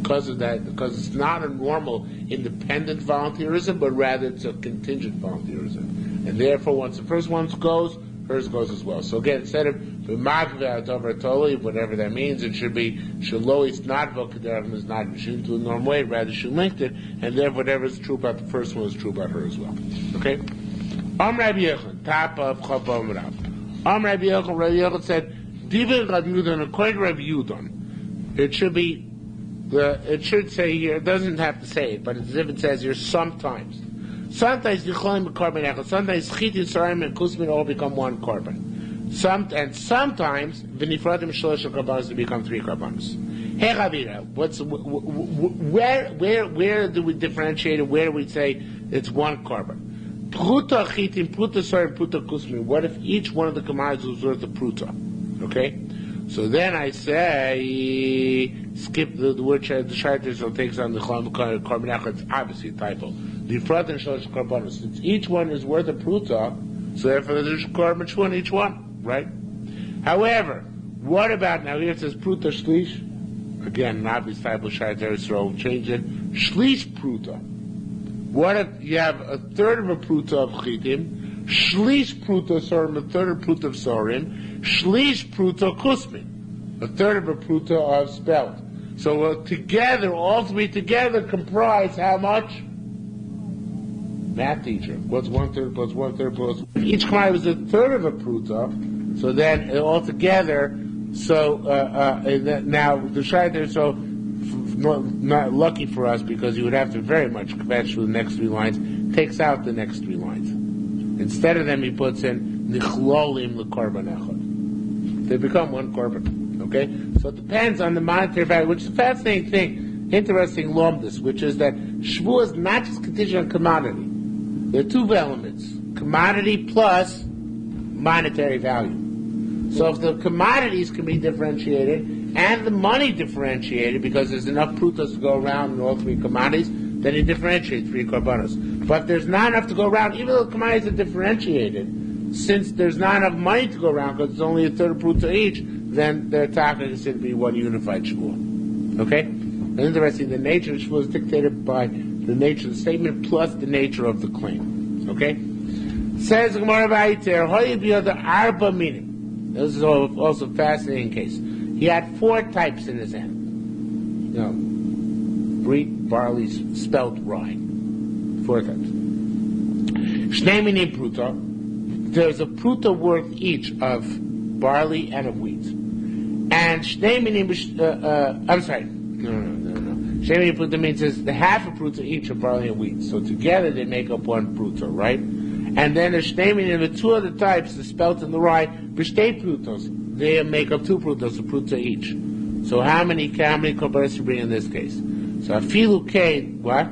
Because of that, because it's not a normal independent volunteerism, but rather it's a contingent volunteerism. And therefore, once the first one goes, hers goes as well. So again, instead of whatever that means, it should be Shalois not Vokaderim is not she didn't do a normal way, rather she linked it, and therefore whatever is true about the first one is true about her as well. Okay? Rabbi Yechon, top of Chavam Rav. Rabbi Yechon said, Divin Rabbi Yudon, according to Rabbi Yudon, it should say here, it doesn't have to say it, but it's as if it says here sometimes. Sometimes Yicholim Korban Echad, sometimes Chitin, Sarim, and Kusmin all become one korban. Sometimes V'nifradim Shalosh Korbanos to become 3 korbanos. Hey Chavira, where do we differentiate it? Where do we say it's one korban? Pruta Chitin, Pruta Sarim, Pruta Kusmin. What if each one of the commodities was worth a Pruta? Okay? So then I say, skip the word the Shaitir, so it takes on the Korban Echad, it's obviously a typo. The front and Shalosh Korbanos. Since each one is worth a Pruta, so therefore there's a Korban Shvu on each one, right? However, what about, now here it says Pruta Shlish, again, an obvious typo Shaitir, so we'll change it, Shlish Pruta. What if you have a third of a Pruta of Chitim, Shlish Pruta Sorim, a third of Pruta of Sorim, Shlish Pruta Kusmin, a third of a Pruta of Spelt. So together, all three together comprise how much? Math teacher. What's 1/3 plus 1/3 plus? Each commodity was a third of a Pruta, so then all together, now the Shaitir, so not lucky for us because you would have to very much kvetch through the next 3 lines, takes out the next 3 lines. Instead of them, he puts in Nichlolim l'korban echad. They become one korban. Okay? So it depends on the monetary value, which is a fascinating thing, interesting lomdus, which is that Shavuos is not just contingent on commodity. There are 2 elements, commodity plus monetary value. So if the commodities can be differentiated and the money differentiated, because there's enough prutas to go around in all 3 commodities, then you differentiate 3 korbanos. But if there's not enough to go around, even though the commodities are differentiated, since there's not enough money to go around, because it's only a third of pruta each, then their taka is considered to be one unified Shavuot. Okay? And interesting, the nature of Shavuot is dictated by the nature of the statement plus the nature of the claim. Okay? Says the Gemara Vayiter, Hoy b'yoda arba minim. This is also a fascinating case. He had 4 types in his hand. Wheat, barley, spelt, rye. 4 types. Shnei minim pruta. There's a pruta worth each of barley and of wheat. And shnei minim, I'm sorry. No. Shnei minim pruta means the half a pruta each of barley and wheat. So together they make up 1 pruta, right? And then the shnei minim, the 2 other types, the spelt and the rye, b'shtei prutos. They make up 2 prutos, a pruta each. So how many korbanos you bring in this case? So afilu kain, what?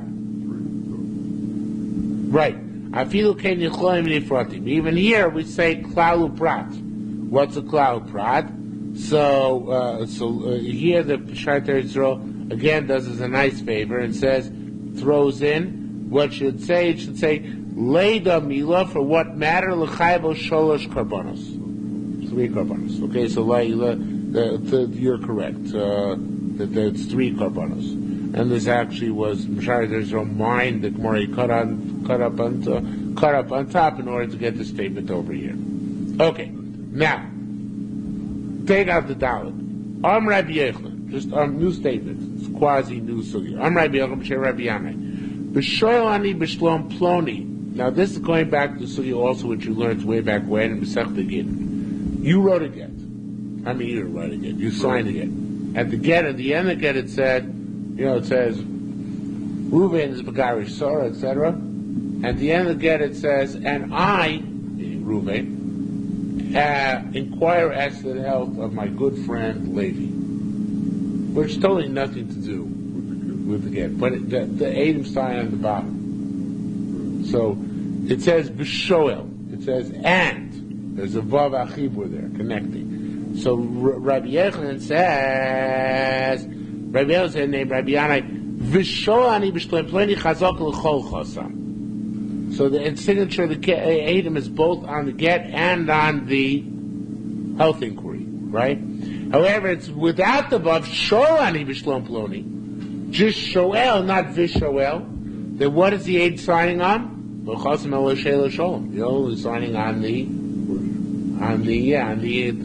Right. Afilu kain yichloim nifratim. Even here we say klalu prat. What's a klalu prat? So here the Peshat Yisrael again does us a nice favor and says, throws in what should say. It should say leida mila for what matter l'chayvo sholosh korbanos. 3 korbanos. Okay, so you're correct. That it's 3 korbanos. And this actually was there's no mind that Gemara cut up on top in order to get the statement over here. Okay, now take out the dalet. Am Rabbi Yochanan, just new statement. It's quasi new sugi. Am Rabbi Yochanan b'shem Rabbi Yanai. B'shoyani b'shlom ploni. Now this is going back to sugi also, which you learned way back when in Masechta Gittin. You wrote a get. I mean, you didn't write a get. You signed a get. At the end of the get, it said. It says, Reuven is Begarish Sarah, etc. At the end of the get, it says, and I, Reuven, inquire as to the health of my good friend Levi. Which totally nothing to do with the get. But the Adam sign on the bottom. So, it says, B'shoel. It says, and. There's a Vav Achibur there, connecting. So, Rabbi Yochanan says, Rabbi Yochanan named Rabbi Yanai, Vishoani b'shloim pleni chazok l'chol chosam. So the signature of the Adam is both on the get and on the health inquiry, right? However, it's without the above, Shoani b'shloim ploni, just Shoel, not Vishoel. Then what is the aid signing on? L'chosam el sholem. You're only signing on the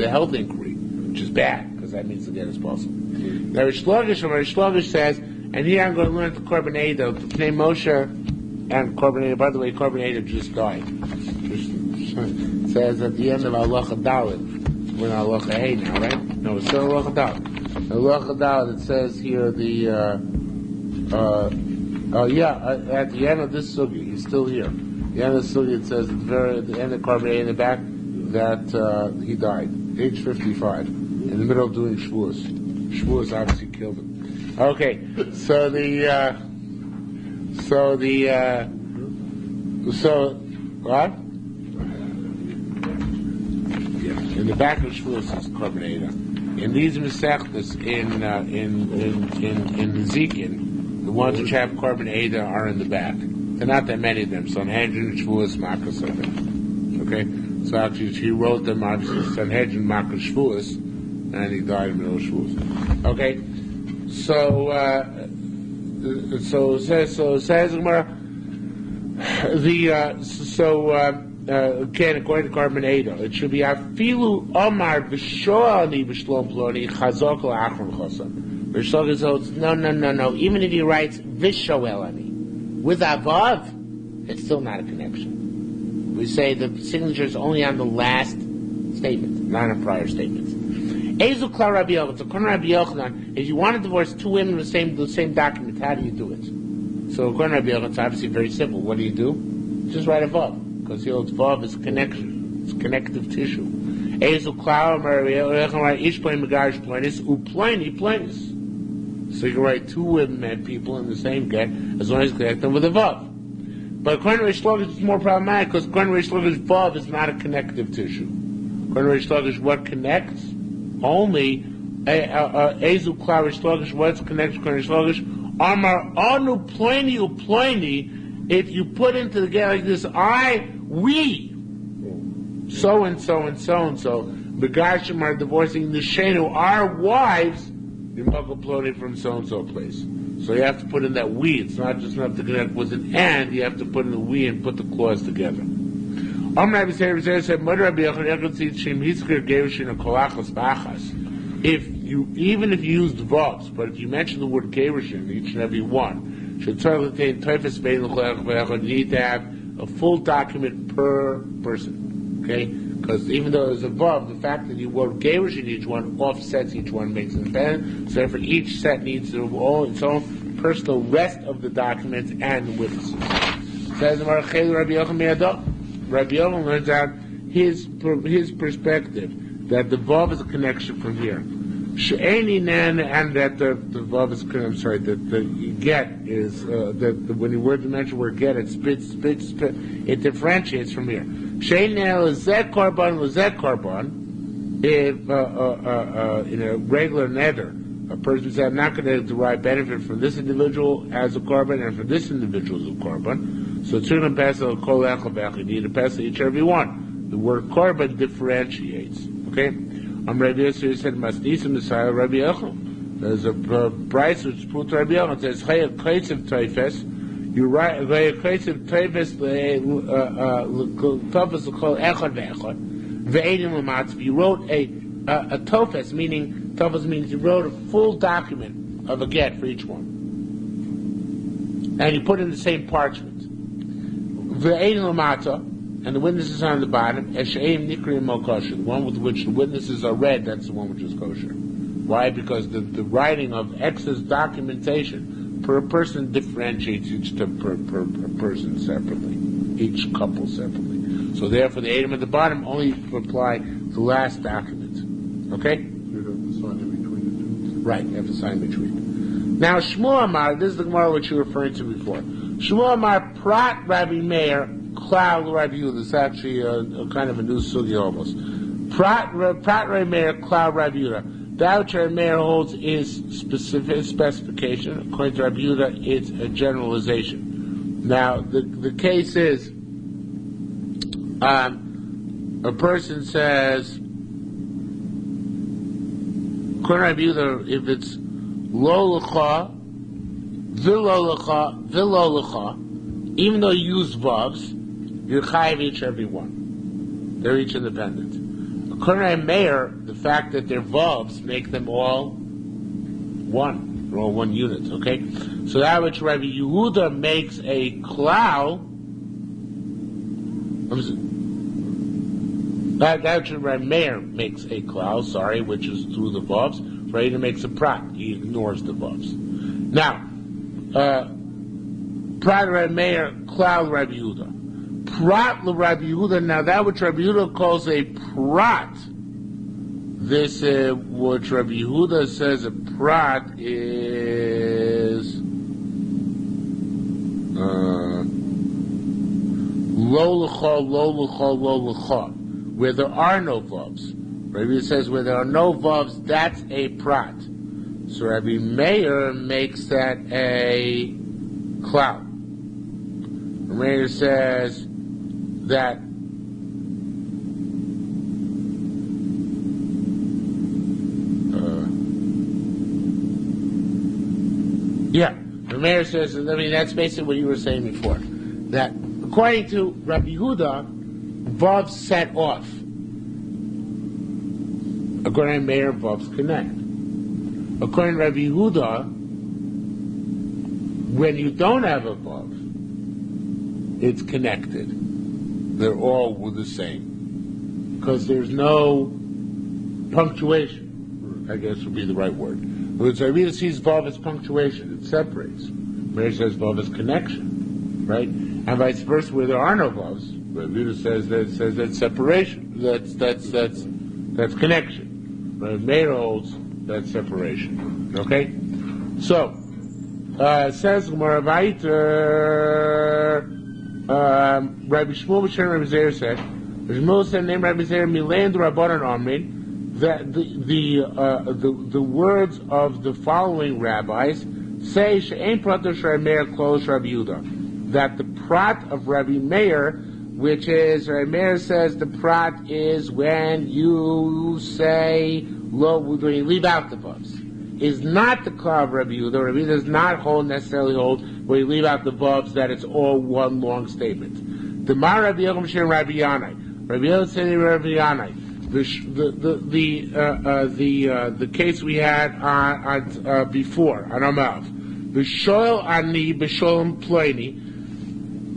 health inquiry, which is bad because that means the get is possible. Now Rish Lakish says, and here I'm going to learn the Korban Eidah, the Pnei Moshe and Korban Eidah. By the way, Korban Eidah just died. It says at the end of Halacha Dalet, we're in Halacha Hey now, right? No, it's still Halacha Dalet. Halacha Dalet, it says here at the end of this sugi, he's still here. At the end of the sugi, it says at the end of Korban Eidah in the back that he died, age 55, in the middle of doing Shavuos. Shavuos obviously killed him. Okay, so what? Yeah, in the back of Shavuos is Korban Eidah. In these Masechtas in Ezekiel, the ones which have Korban Eidah are in the back. There are not that many of them. Sanhedrin, Shavuos, Makkos are there. Okay, so actually she wrote them obviously Sanhedrin, Makkos, Shavuos, and he died in the middle of Shavuos. Okay, so says Gemara. Again, according to Korban Eidah, it should be Afilu Omar B'Shoani B'Shlom Ploni Chazok L'Achron Chosam. B'Shlom says no. Even if he writes Vishoelani with Avav, it's still not a connection. We say the signature is only on the last statement, not on prior statements. Ezu Klar Rabbi Yochanan. So according to Rabbi Yochanan, if you want to divorce 2 women in the same document, how do you do it? So according to Rabbi Yochanan, it's obviously very simple. What do? Just write a vav, because vav is connection, it's connective tissue. Ezu Klar Rabbi Yochanan ish plain megarish plainis uplaini plainis. So you can write 2 women people in the same get as long as you connect them with a vav. But according to Rish Lakish, it's more problematic because according to Rish Lakish, vav is not a connective tissue. According to Rish Lakish, what connects? Only Ezu Klar Rish Lakish, what's connection according to Rish Lakish? Amar anu pleni upleni. If you put into the get like this, we, so and so and so and so, Begashim are divorcing the Shenu, our wives, Ploni from so and so place. So you have to put in that we. It's not just enough to connect with an and. You have to put in the we and put the clause together. Rabbi Zeir said, "Mother Rabbi Yochanan Shem Hiskir Gerushin Kolachos Bachas." Even if you use the vobs, but if you mention the word Gerushin, each and every one, should contain Teufus Bein L'Cholach. You need to have a full document per person. Okay, because even though it's above, the fact that you wrote Gerushin each one offsets each one, makes it independent. So therefore, each set needs to all its own personal rest of the documents and the witnesses. Says Rabbi Yochanan Rabbi Yochanan learns out his perspective that the vav is a connection from here. She'eni nan, and that the vav is, that the get is that when the word dimension word get, it spits, it differentiates from here. She'eni nan lezek korban. If in a regular nether, a person says, "I'm not going to derive benefit from this individual as a korban and from this individual as a korban." So you need to pass each and every one. The word korban differentiates. Okay? Rabbi Yosef said, "Masnisim Messiah Rabbi Yochanan." There's a price which put Rabbi Yochanan. It says, "Chayat Kaitzim Teifes." You write Kaitzim Teifes Tofes L'Kol Echad VeEchad VeEdim L'Matz. You wrote a Tofes, meaning Tofes means you wrote a full document of a get for each one, and you put in the same parchment. Ve'ein l'mata, and the witnesses are on the bottom. Esheim nikrim mo kosher. The one with which the witnesses are read, that's the one which is kosher. Why? Because the writing of excess documentation per person differentiates each per person separately, each couple separately. So therefore, the Edom at the bottom only apply to the last document. Okay? You have to sign in between the two. Right, you have to sign between. Now, Shmuel Amar, this is the Gemara which you were referring to before. Shmuel Amar Prat Rabbi Meir Klau Rabbi Yehuda. It's actually a kind of a new sugi almost. Prat Rabbi Meir Klau Rabbi Yehuda. That which Rabbi Meir holds is specification. According to Rabbi Yehuda, it's a generalization. Now, the case is, a person says, according to Rabbi Yehuda, if it's lo l'cha, v'lo l'cha, even though you use vavs, you're chayiv each every one. They're each independent. According to Meir, the fact that they're vavs make them all one. They're all one unit, okay? So that which Rabbi Yehuda makes a klal, that which Rabbi Meir makes a klal, which is through the vavs, Rabbi Yehuda makes a prat. He ignores the vavs. Now, prat Rabbi Meir, klal Rabbi Yehuda. Prat Rabbi Yehuda. Now that which Rabbi Yehuda calls a prat, this which Rabbi Yehuda says a prat is lo l'cha, where there are no vavs. Rabbi Yehuda says where there are no vavs, that's a prat. So Rabbi Meir makes that a cloud. Rabbi Meir says that Rabbi Meir says, that's basically what you were saying before. That according to Rabbi Yehuda, vavs set off. According to Meir, vavs connect. According to Rabbi Yehuda, when you don't have a vav, it's connected. They're all the same. Because there's no punctuation, I guess would be the right word. When Rabbi Yehuda sees vav as punctuation, it separates. Meir says vav as connection, right? And vice versa, where there are no vavs, Rabbi Yehuda says that's separation. That's connection. But Meir holds that separation. Okay? So, says Gemara Vayter, Rabbi Shmuel B'Shem Rabbi Zeir said, Rabbi Shmuel said, name Rabbi Zeir, Milein D'Rabbanan Amrin, that the words of the following rabbis say, She'ein Prato Sh'Rabbi Meir Kol Sh'Rabbi Yehuda, that the prat of Rabbi Meir, which is, Rabbi Meir says the prat is when you say, when you leave out the vavs, is not the klal of Rabbi Yehuda. Rabbi Yehuda does not necessarily hold when you leave out the vavs that it's all one long statement. The Mar Rabbi Yochanan Shem Rabbi Yanai. Rabbi Yochanan Rabbi Yanai. The case we had on before on Amav. B'shoel ani b'sholem ploini.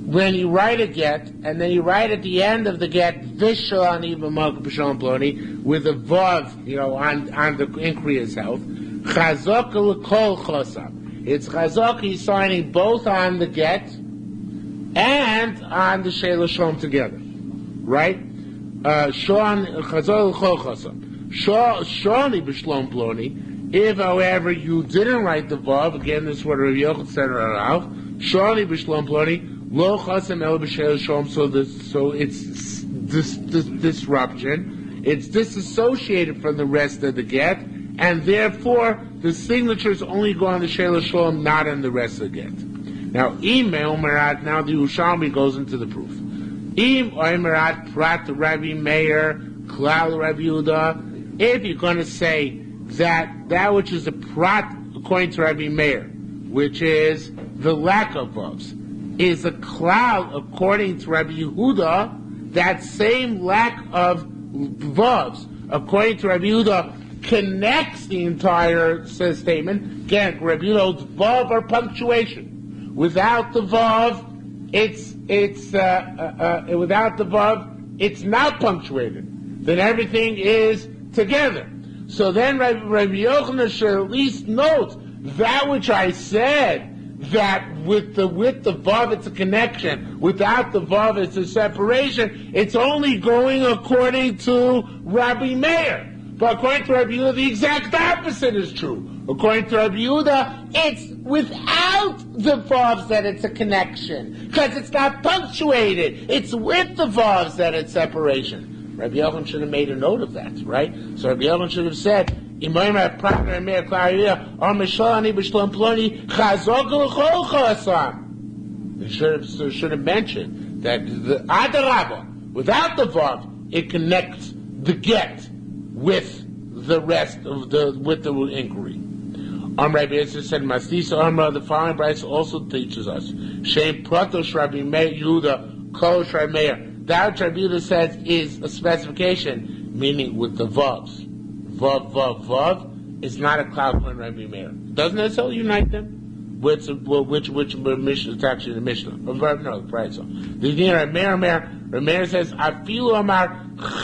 When you write a get, and then you write at the end of the get, v'shoel ani b'sholem ploini, with a vav, on the inquiry itself. Chazok l'kol chosam. It's chazok. He's signing both on the get and on the sheila shalom together, right? Shoni b'shlom ploni. If, however, you didn't write the vav, again, this is what Rabbi Yochanan said around. Shoni b'shlom ploni lo chasam el b'shel shalom. So it's this disruption. It's disassociated from the rest of the get, and therefore the signatures only go on the sheila shalom, not on the rest of the get. Now, now the Yerushalmi goes into the proof. Im oimerat prat Rabbi Meir klal Rabbi Yehuda. If you're going to say that which is a prat according to Rabbi Meir, which is the lack of vavs, is a klal according to Rabbi Yehuda, that same lack of vavs according to Rabbi Yehuda connects the entire statement. Again, Rabbi Yehuda's vav or punctuation. Without the vav, it's without the vav, it's not punctuated. Then everything is together. So then Rabbi Yochanan should at least note that which I said, that with the vav it's a connection, without the vav it's a separation. It's only going according to Rabbi Meir. But according to Rabbi Yehuda, the exact opposite is true. According to Rabbi Yehuda, it's without the vavs that it's a connection, because it's not punctuated. It's with the vavs that it's separation. Rabbi Yochanan should have made a note of that, right? So Rabbi Yochanan should have said, He should have mentioned that the Adarabah, without the vav, it connects the get with the rest of the inquiry. Rabbi Yisrael said, "Masdisa Amra." The following brayso also teaches us, "Shem Pratosh Rabbi Meir Yehuda Kol Rabbi Meir." That Rabbi Yehuda says is a specification, meaning with the vavs. Vav is not a cloud when Rabbi Meir. Doesn't necessarily unite them. Which Mishnah? It's actually the Mishnah. No, the brayso. The Rabbi Meir says, "Afilu Amar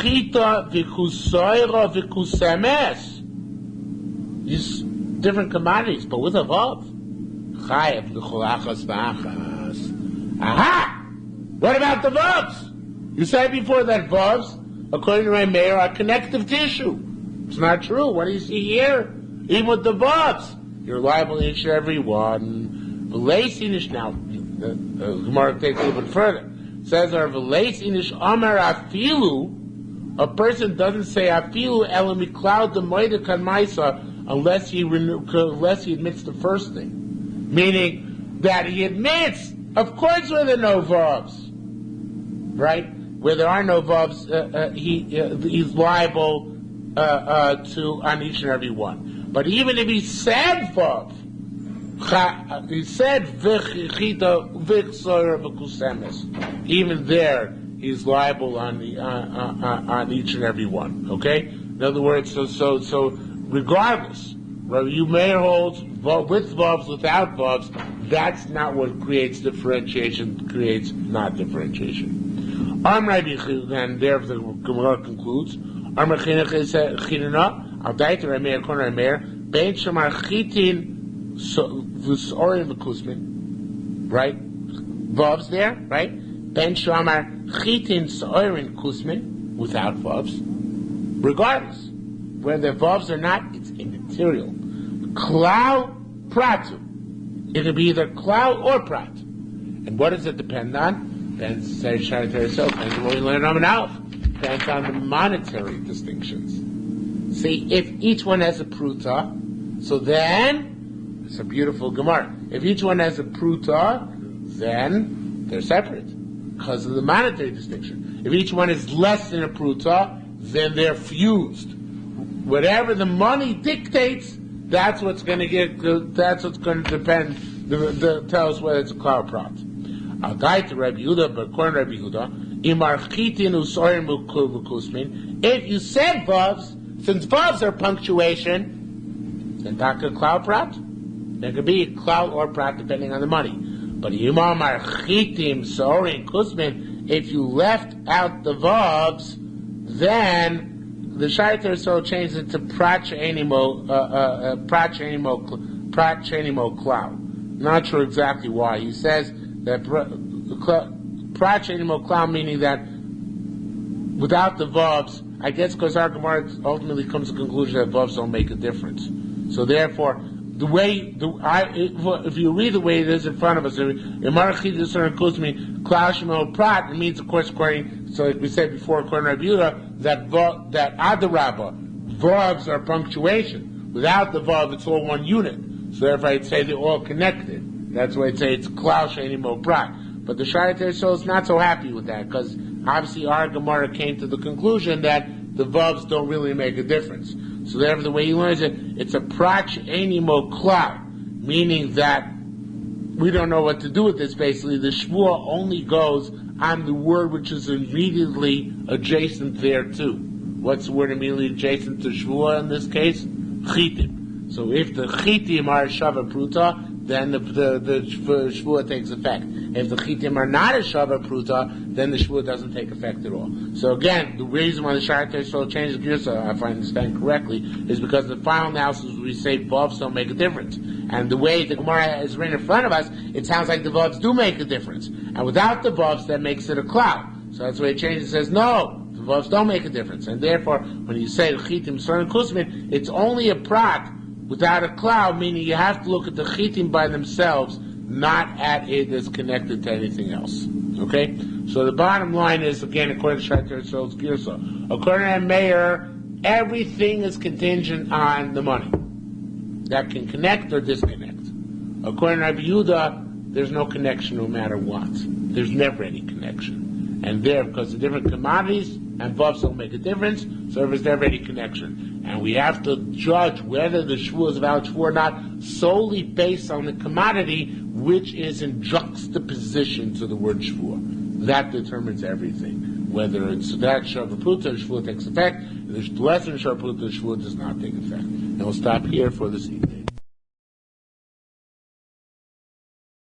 Chita v'kusoira v'kusemes." These different commodities, but with a vav. Chayev l'cholachas v'achas. Aha! What about the vavs? You said before that vavs, according to Rabbi Meir, are connective tissue. It's not true. What do you see here? Even with the vavs, you're liable to each and every one. V'leisinish. Now, the Gemara takes a little bit further. It says, "V'leisinish amar afilu." A person doesn't say afilu elam miklal demoida kan ma'isa unless he admits the first thing, meaning that he admits, of course, where there are no vavs, right? Where there are no vavs, he's liable to on each and every one. But even if he said vav, he said v'chita v'chsoyer v'kusemes, even there he's liable on each and every one. Okay. In other words, so regardless, Rabbi Meir holds with vavs, without vavs. That's not what creates differentiation. Creates not differentiation. And there the Gemara concludes. Right? Vavs there, right? Ben Shamar Chitin Soirin Kusmin, without vavs. Regardless, whether vavs or not, it's immaterial. Klau Pratu. It can be either Klau or Prat. And what does it depend on? Depends on what we learn on an Aleph. Depends on the monetary distinctions. See, if each one has a pruta, so then it's a beautiful Gemara. If each one has a pruta, then they're separate because of the monetary distinction. If each one is less than a pruta, then they're fused. Whatever the money dictates, that's what's going to get. That's what's going to depend. Tell us whether it's a klar or prat. I'll guide to Rabbi Yehuda, but according to Rabbi Yehuda, if you said vavs, since vavs are punctuation, then taka cloud prat. There could be cloud or prat depending on the money. But if you left out the vavs, then the Shaita so changed it to prat shenimo cloud. Not sure exactly why. He says that prat shenimo cloud, meaning that without the vavs, I guess because our Gemara ultimately comes to the conclusion that vavs don't make a difference. So therefore, if you read the way it is in front of us, it means, of course, according, so like we said before, according to Rabbi Yehuda, that adarabba, vavs are punctuation. Without the vav, it's all one unit. So therefore, I'd say they're all connected. That's why I'd say it's klal she'eni mo prat. But the Shara Teresol is not so happy with that, because obviously our Gemara came to the conclusion that the vavs don't really make a difference. So therefore, the way he learns it, it's a prat she'eni mo klal, meaning that we don't know what to do with this. Basically, the shvuah only goes on the word which is immediately adjacent there too. What's the word immediately adjacent to shvuah in this case? Chitim. So if the chitim are shava pruta, then the shvuah takes effect. If the chitim are not a shava pruta, then the shvuah doesn't take effect at all. So again, the reason why the Shara Teresol changed the girsa, if I understand correctly, is because the final analysis we say vavs don't make a difference. And the way the Gemara is written in front of us, it sounds like the vavs do make a difference. And without the vavs, that makes it a cloud. So that's why it changes. It says, no, the vavs don't make a difference. And therefore, when you say chitim, certain kusmin, it's only a prat without a cloud, meaning you have to look at the chitim by themselves, not at it as connected to anything else. Okay? So the bottom line is, again, according to Shara Teresol's girsa, according to Meir, everything is contingent on the money. That can connect or disconnect. According to Rabbi Yehuda, there's no connection no matter what. There's never any connection. And there, because the different commodities and vavs don't make a difference, so there's never any connection. And we have to judge whether the shvuah is a valid shvuah or not solely based on the commodity which is in juxtaposition to the word shvuah. That determines everything. Whether it's that shava pruta, shvuah takes effect, and there's less than shava pruta, shvuah does not take effect. And we'll stop here for this evening.